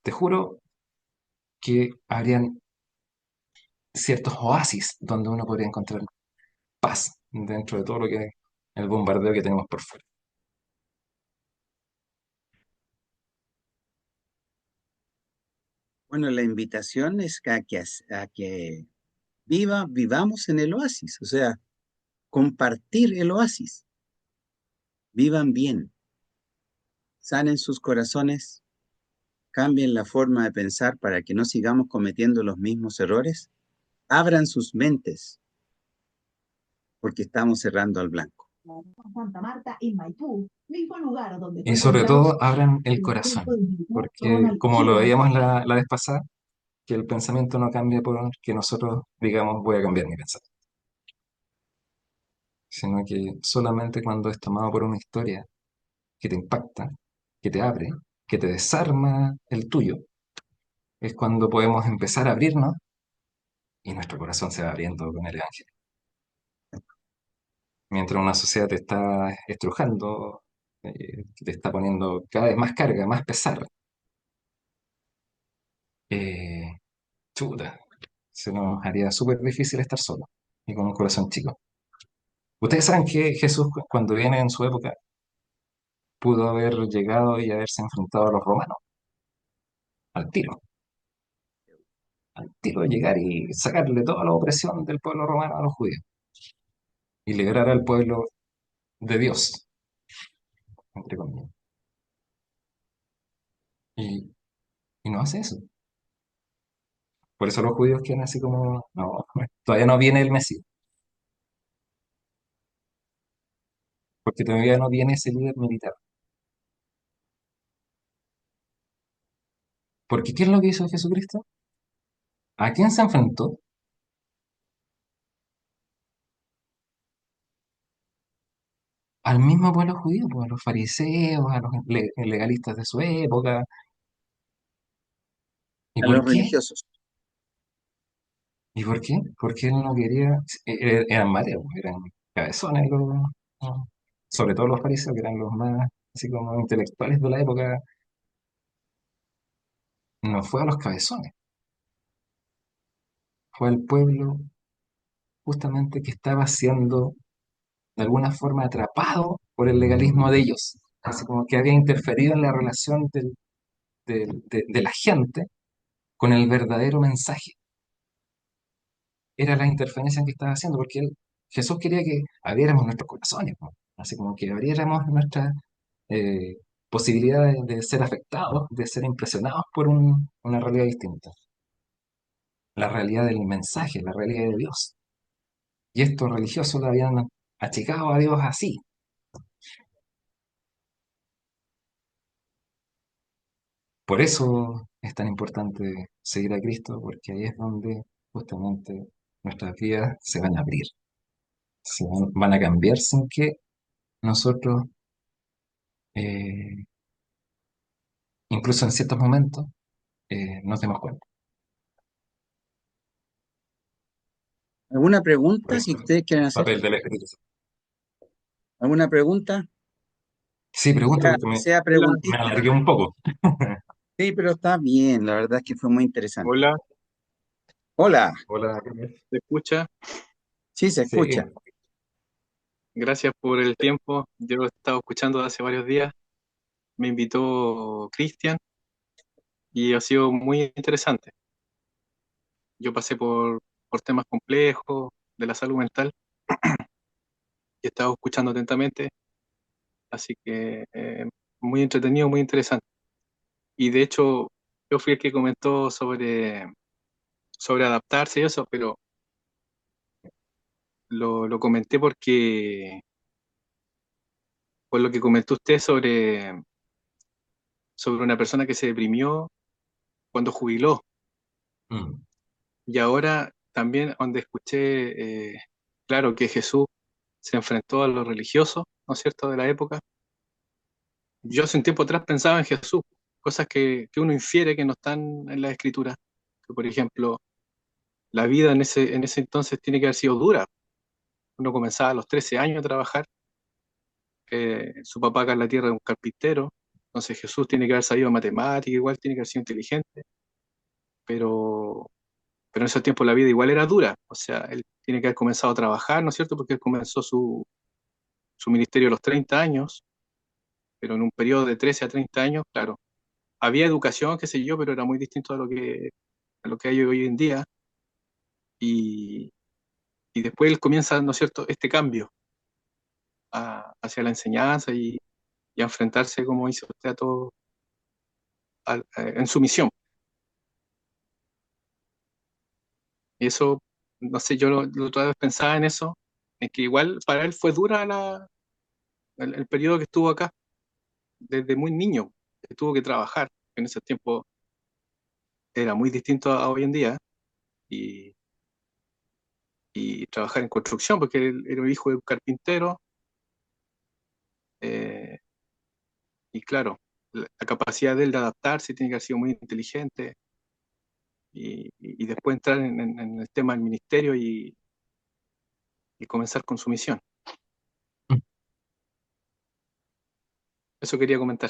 te juro que habrían ciertos oasis donde uno podría encontrar paz dentro de todo lo que es el bombardeo que tenemos por fuera. Bueno, la invitación es a que vivamos en el oasis, o sea, compartir el oasis. Vivan bien, sanen sus corazones, cambien la forma de pensar para que no sigamos cometiendo los mismos errores, abran sus mentes, porque estamos cerrando al blanco. Santa Marta, en Maipú, mismo lugar donde Y fue sobre encontrado todo abran el el cuerpo corazón, del militar porque Ronald como lo Chiesa. veíamos la vez pasada, que el pensamiento no cambia por que nosotros digamos voy a cambiar mi pensamiento, sino que solamente cuando es tomado por una historia que te impacta, que te abre, que te desarma el tuyo, es cuando podemos empezar a abrirnos y nuestro corazón se va abriendo con el Evangelio. Mientras una sociedad te está estrujando, que te está poniendo cada vez más carga, más pesar, eh, chuta, se nos haría súper difícil estar solo y con un corazón chico. Ustedes saben que Jesús, cuando viene en su época, pudo haber llegado y haberse enfrentado a los romanos, al tiro, al tiro de llegar y sacarle toda la opresión del pueblo romano a los judíos y liberar al pueblo de Dios, entre comillas. Y, y no hace eso. Por eso los judíos quedan así como, no, todavía no viene el Mesías, porque todavía no viene ese líder militar. Porque ¿qué es lo que hizo Jesucristo? ¿A quién se enfrentó? Al mismo pueblo judío, pues, a los fariseos, a los legalistas de su época. ¿Y A por los qué? religiosos. ¿Y por qué? Porque él no quería, eran mareos, eran cabezones los- sobre todo los fariseos, que eran los más así como intelectuales de la época, no fue a los cabezones, fue al pueblo justamente que estaba siendo de alguna forma atrapado por el legalismo de ellos, así como que había interferido en la relación de la gente con el verdadero mensaje. Era la interferencia que estaba haciendo, porque Jesús quería que abriéramos nuestros corazones, ¿no? Así como que abriéramos nuestra posibilidad de ser afectados, de ser impresionados por una realidad distinta, la realidad del mensaje, la realidad de Dios. Y estos religiosos lo habían achicado a Dios así, Por eso es tan importante seguir a Cristo, porque ahí es donde justamente nuestras vidas se van a abrir, van a cambiar sin que nosotros, eh, incluso en ciertos momentos, nos demos cuenta. ¿Alguna Por pregunta eso que ustedes quieran el hacer? papel del Espíritu Santo. ¿Alguna pregunta? Sí, pregunto porque Sea me preguntita. alargué un poco. Sí, pero está bien, la verdad es que fue muy interesante. Hola, Hola, Hola. ¿se escucha? sí se Sí. escucha. Gracias por el tiempo. Yo lo he estado escuchando hace varios días. Me invitó Cristian y ha sido muy interesante. Yo pasé por temas complejos de la salud mental y he estado escuchando atentamente, así que muy entretenido, muy interesante. Y de hecho, yo fui el que comentó sobre adaptarse y eso, pero lo comenté porque, por lo que comentó usted sobre una persona que se deprimió cuando jubiló. Mm. Y ahora también donde escuché, claro, que Jesús se enfrentó a los religiosos, ¿no es cierto?, de la época. Yo hace un tiempo atrás pensaba en Jesús, cosas que uno infiere que no están en la escritura. Que, por ejemplo, la vida en ese entonces tiene que haber sido dura. Uno comenzaba a los 13 años a trabajar, su papá acá en la tierra es un carpintero, entonces Jesús tiene que haber sabido matemática, igual tiene que haber sido inteligente, pero pero en ese tiempo la vida igual era dura, o sea, él tiene que haber comenzado a trabajar, ¿no es cierto? Porque él comenzó su ministerio a los 30 años, pero en un periodo de 13 a 30 años, claro, había educación, qué sé yo, pero era muy distinto a lo que hay hoy en día, y, y después él comienza, ¿no es cierto?, este cambio hacia la enseñanza y a enfrentarse, como dice usted, a todo en su misión. Y eso, no sé, yo la otra vez pensaba en eso, en que igual para él fue dura el periodo que estuvo acá desde muy niño, que tuvo que trabajar. En ese tiempo era muy distinto a hoy en día y trabajar en construcción, porque él era un hijo de un carpintero eh, y claro, la capacidad de él de adaptarse tiene que haber sido muy inteligente y después entrar en el tema del ministerio y comenzar con su misión. Eso quería comentar.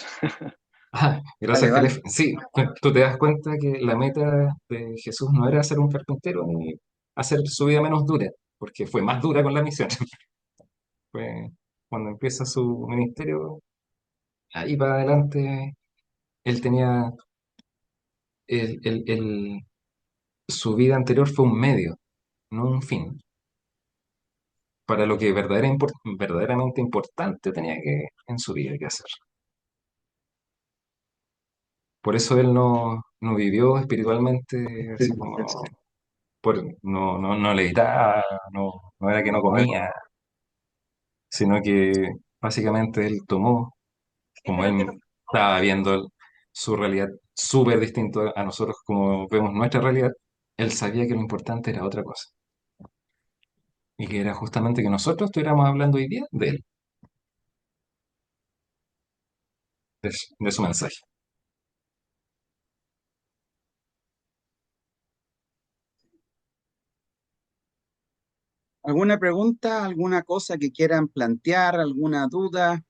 Gracias, Vale, vale. Calef. Sí, tú te das cuenta que la meta de Jesús no era ser un carpintero ni hacer su vida menos dura, porque fue más dura con la misión. Fue cuando empieza su ministerio, ahí para adelante, él tenía el, el- el- su vida anterior fue un medio, no un fin, para lo que verdaderamente importante tenía que en su vida que hacer. Por eso él no vivió espiritualmente así como no levitaba, no era que no comía, sino que básicamente él tomó, como él estaba viendo su realidad súper distinto a nosotros como vemos nuestra realidad, él sabía que lo importante era otra cosa, y que era justamente que nosotros estuviéramos hablando hoy día de él, de su mensaje. ¿Alguna pregunta, alguna cosa que quieran plantear, alguna duda,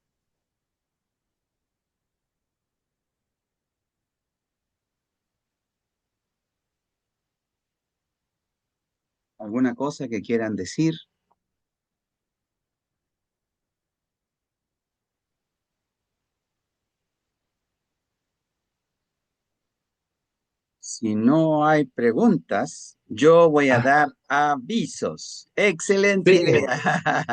alguna cosa que quieran decir? Si no hay preguntas, yo voy a Ah, dar avisos. Excelente sí. idea.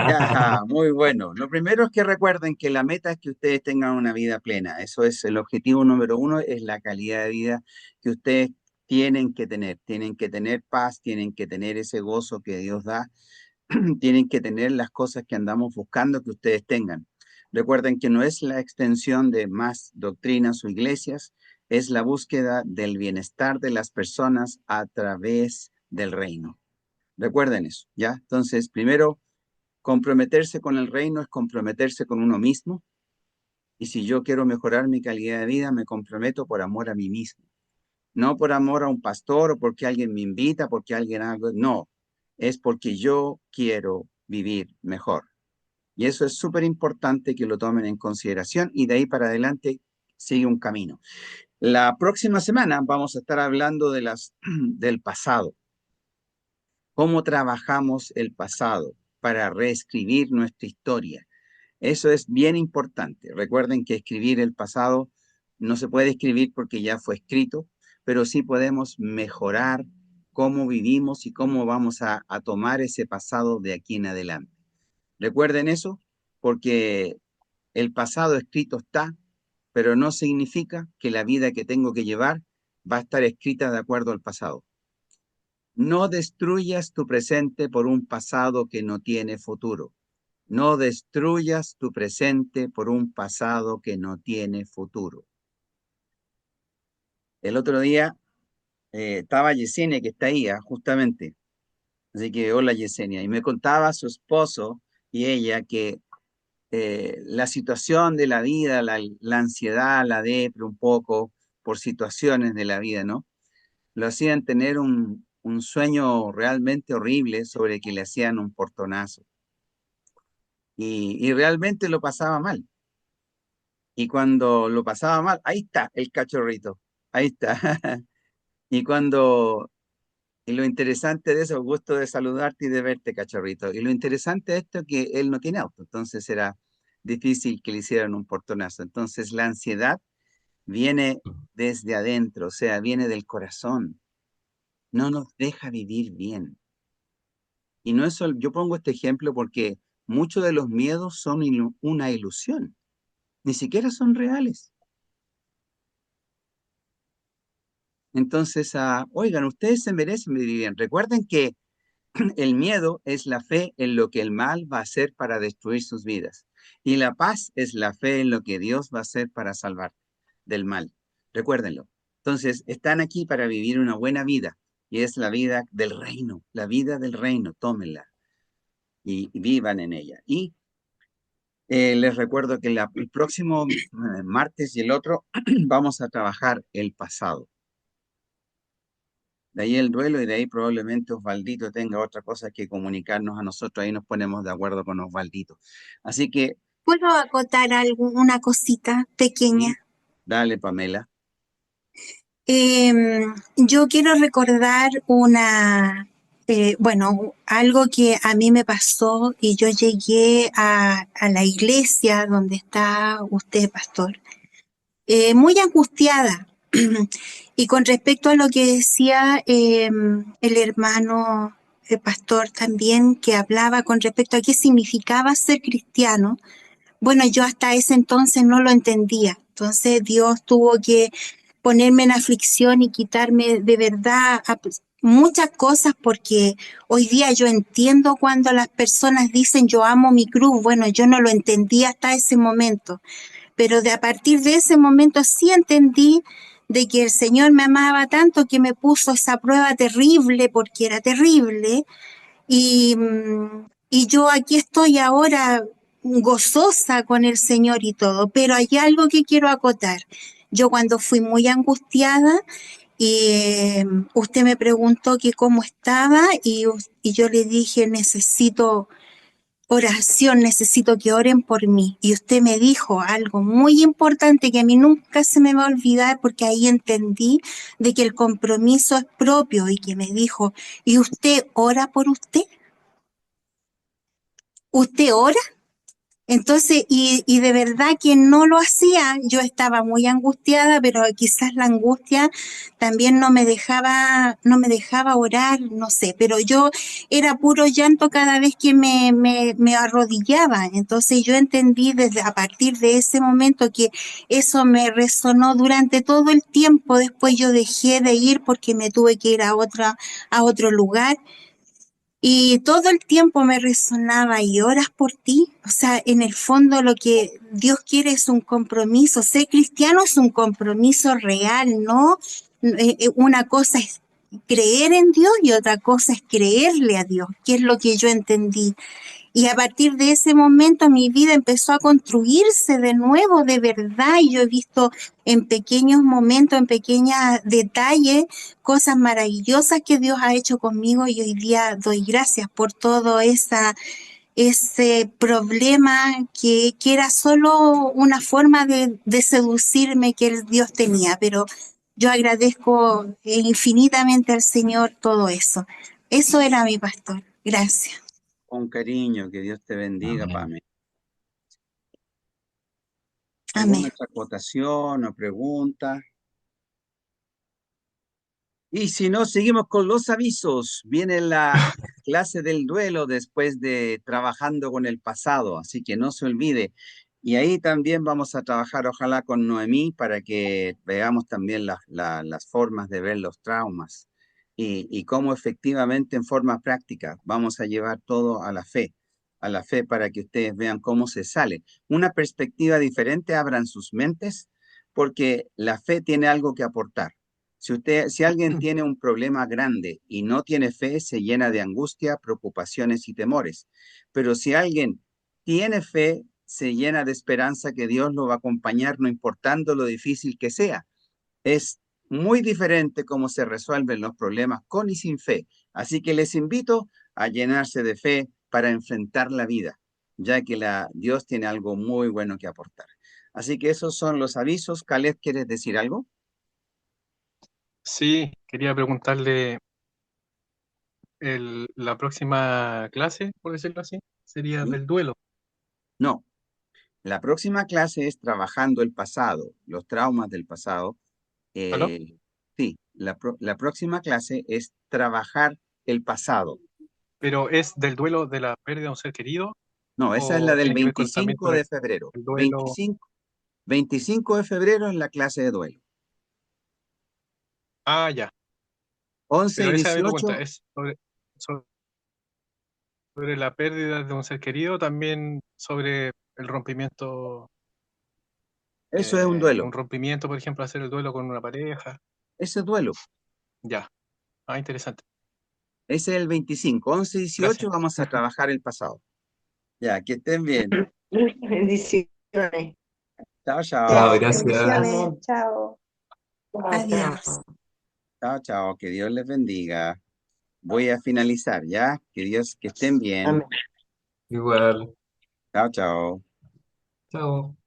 Ya, muy bueno. Lo primero es que recuerden que la meta es que ustedes tengan una vida plena. Eso es el objetivo número uno, es la calidad de vida que ustedes tienen que tener. Tienen que tener paz, tienen que tener ese gozo que Dios da, tienen que tener las cosas que andamos buscando que ustedes tengan. Recuerden que no es la extensión de más doctrinas o iglesias, es la búsqueda del bienestar de las personas a través del reino. Recuerden eso, ¿ya? Entonces, primero, comprometerse con el reino es comprometerse con uno mismo. Y si yo quiero mejorar mi calidad de vida, me comprometo por amor a mí mismo. No por amor a un pastor o porque alguien me invita, porque alguien algo. No, es porque yo quiero vivir mejor. Y eso es súper importante que lo tomen en consideración y de ahí para adelante sigue un camino. La próxima semana vamos a estar hablando de del pasado. Cómo trabajamos el pasado para reescribir nuestra historia. Eso es bien importante. Recuerden que escribir el pasado no se puede escribir porque ya fue escrito, pero sí podemos mejorar cómo vivimos y cómo vamos a tomar ese pasado de aquí en adelante. Recuerden eso porque el pasado escrito está, pero no significa que la vida que tengo que llevar va a estar escrita de acuerdo al pasado. No destruyas tu presente por un pasado que no tiene futuro. No destruyas tu presente por un pasado que no tiene futuro. El otro día estaba Yesenia, que está ahí, justamente. Así que hola Yesenia. Y me contaba su esposo y ella que la situación de la vida, la ansiedad, la depre un poco por situaciones de la vida, ¿no? Lo hacían tener un sueño realmente horrible sobre que le hacían un portonazo. Y realmente lo pasaba mal. Y cuando lo pasaba mal, ahí está el cachorrito, ahí está. Y lo interesante de eso, gusto de saludarte y de verte, cachorrito. Y lo interesante de esto es que él no tiene auto, entonces era difícil que le hicieran un portonazo. Entonces la ansiedad viene desde adentro, o sea, viene del corazón. No nos deja vivir bien. Y no es solo, yo pongo este ejemplo porque muchos de los miedos son una ilusión, ni siquiera son reales. Entonces, oigan, ustedes se merecen vivir bien. Recuerden que el miedo es la fe en lo que el mal va a hacer para destruir sus vidas. Y la paz es la fe en lo que Dios va a hacer para salvar del mal. Recuérdenlo. Entonces, están aquí para vivir una buena vida. Y es la vida del reino. La vida del reino. Tómenla y vivan en ella. Y les recuerdo que el próximo martes y el otro vamos a trabajar el pasado. De ahí el duelo y de ahí probablemente Osvaldito tenga otra cosa que comunicarnos a nosotros. Ahí nos ponemos de acuerdo con Osvaldito. Así que... ¿Puedo acotar una cosita pequeña? Sí, dale, Pamela. Yo quiero recordar algo que a mí me pasó y yo llegué a la iglesia donde está usted, pastor, muy angustiada. Y con respecto a lo que decía el hermano pastor también, que hablaba con respecto a qué significaba ser cristiano, bueno, yo hasta ese entonces no lo entendía. Entonces Dios tuvo que ponerme en aflicción y quitarme de verdad muchas cosas, porque hoy día yo entiendo cuando las personas dicen yo amo mi cruz. Bueno, yo no lo entendía hasta ese momento, pero a partir de ese momento sí entendí de que el Señor me amaba tanto que me puso esa prueba terrible, porque era terrible, y yo aquí estoy ahora gozosa con el Señor y todo. Pero hay algo que quiero acotar. Yo cuando fui muy angustiada y usted me preguntó que cómo estaba y yo le dije necesito oración, necesito que oren por mí. Y usted me dijo algo muy importante que a mí nunca se me va a olvidar, porque ahí entendí de que el compromiso es propio, y que me dijo, ¿y usted ora por usted? ¿Usted ora? Entonces, y de verdad que no lo hacía. Yo estaba muy angustiada, pero quizás la angustia también no me dejaba orar, no sé, pero yo era puro llanto cada vez que me arrodillaba. Entonces yo entendí a partir de ese momento que eso me resonó durante todo el tiempo. Después yo dejé de ir porque me tuve que ir a otro lugar. Y todo el tiempo me resonaba, ¿y oras por ti? O sea, en el fondo lo que Dios quiere es un compromiso. Ser cristiano es un compromiso real, ¿no? Una cosa es creer en Dios y otra cosa es creerle a Dios, que es lo que yo entendí. Y a partir de ese momento mi vida empezó a construirse de nuevo, de verdad, y yo he visto en pequeños momentos, en pequeños detalles, cosas maravillosas que Dios ha hecho conmigo, y hoy día doy gracias por todo ese problema que era solo una forma de seducirme que Dios tenía, pero yo agradezco infinitamente al Señor todo eso. Eso era mi pastor. Gracias. Con cariño, que Dios te bendiga, Amén. Pame. Amén. ¿Alguna otra acotación o pregunta? Y si no, seguimos con los avisos. Viene la clase del duelo después de trabajando con el pasado, así que no se olvide. Y ahí también vamos a trabajar, ojalá, con Noemí para que veamos también las formas de ver los traumas y cómo efectivamente en forma práctica vamos a llevar todo a la fe para que ustedes vean cómo se sale. Una perspectiva diferente, abran sus mentes, porque la fe tiene algo que aportar. Si alguien tiene un problema grande y no tiene fe, se llena de angustia, preocupaciones y temores. Pero si alguien tiene fe, se llena de esperanza que Dios lo va a acompañar, no importando lo difícil que sea. Es muy diferente cómo se resuelven los problemas con y sin fe. Así que les invito a llenarse de fe para enfrentar la vida, ya que Dios tiene algo muy bueno que aportar. Así que esos son los avisos. Caleb, ¿quieres decir algo? Sí, quería preguntarle, la próxima clase, por decirlo así, sería ¿Sí? del duelo. No. La próxima clase es trabajando el pasado, los traumas del pasado. ¿Aló? Sí, la próxima clase es trabajar el pasado. ¿Pero es del duelo de la pérdida de un ser querido No, esa es la o del tiene que ver también 25 con de febrero. el duelo? 25 de febrero es la clase de duelo. Ah, ya. 11 y Pero esa me pregunta 18, es sobre la pérdida de un ser querido, también sobre el rompimiento, eso es un duelo. un rompimiento, por ejemplo, hacer el duelo con una pareja. Ese es duelo. Ya. Ah, interesante. Ese es el 25. 11 y 18 Gracias. vamos a trabajar el pasado. Ya, que estén bien. Bendiciones. Chao, Chao, chao. gracias. Amén. Chao. Adiós. Chao, chao. Que Dios les bendiga. Voy a finalizar, ¿ya? Que estén bien. Amén. Igual. Chao, chao. Chao.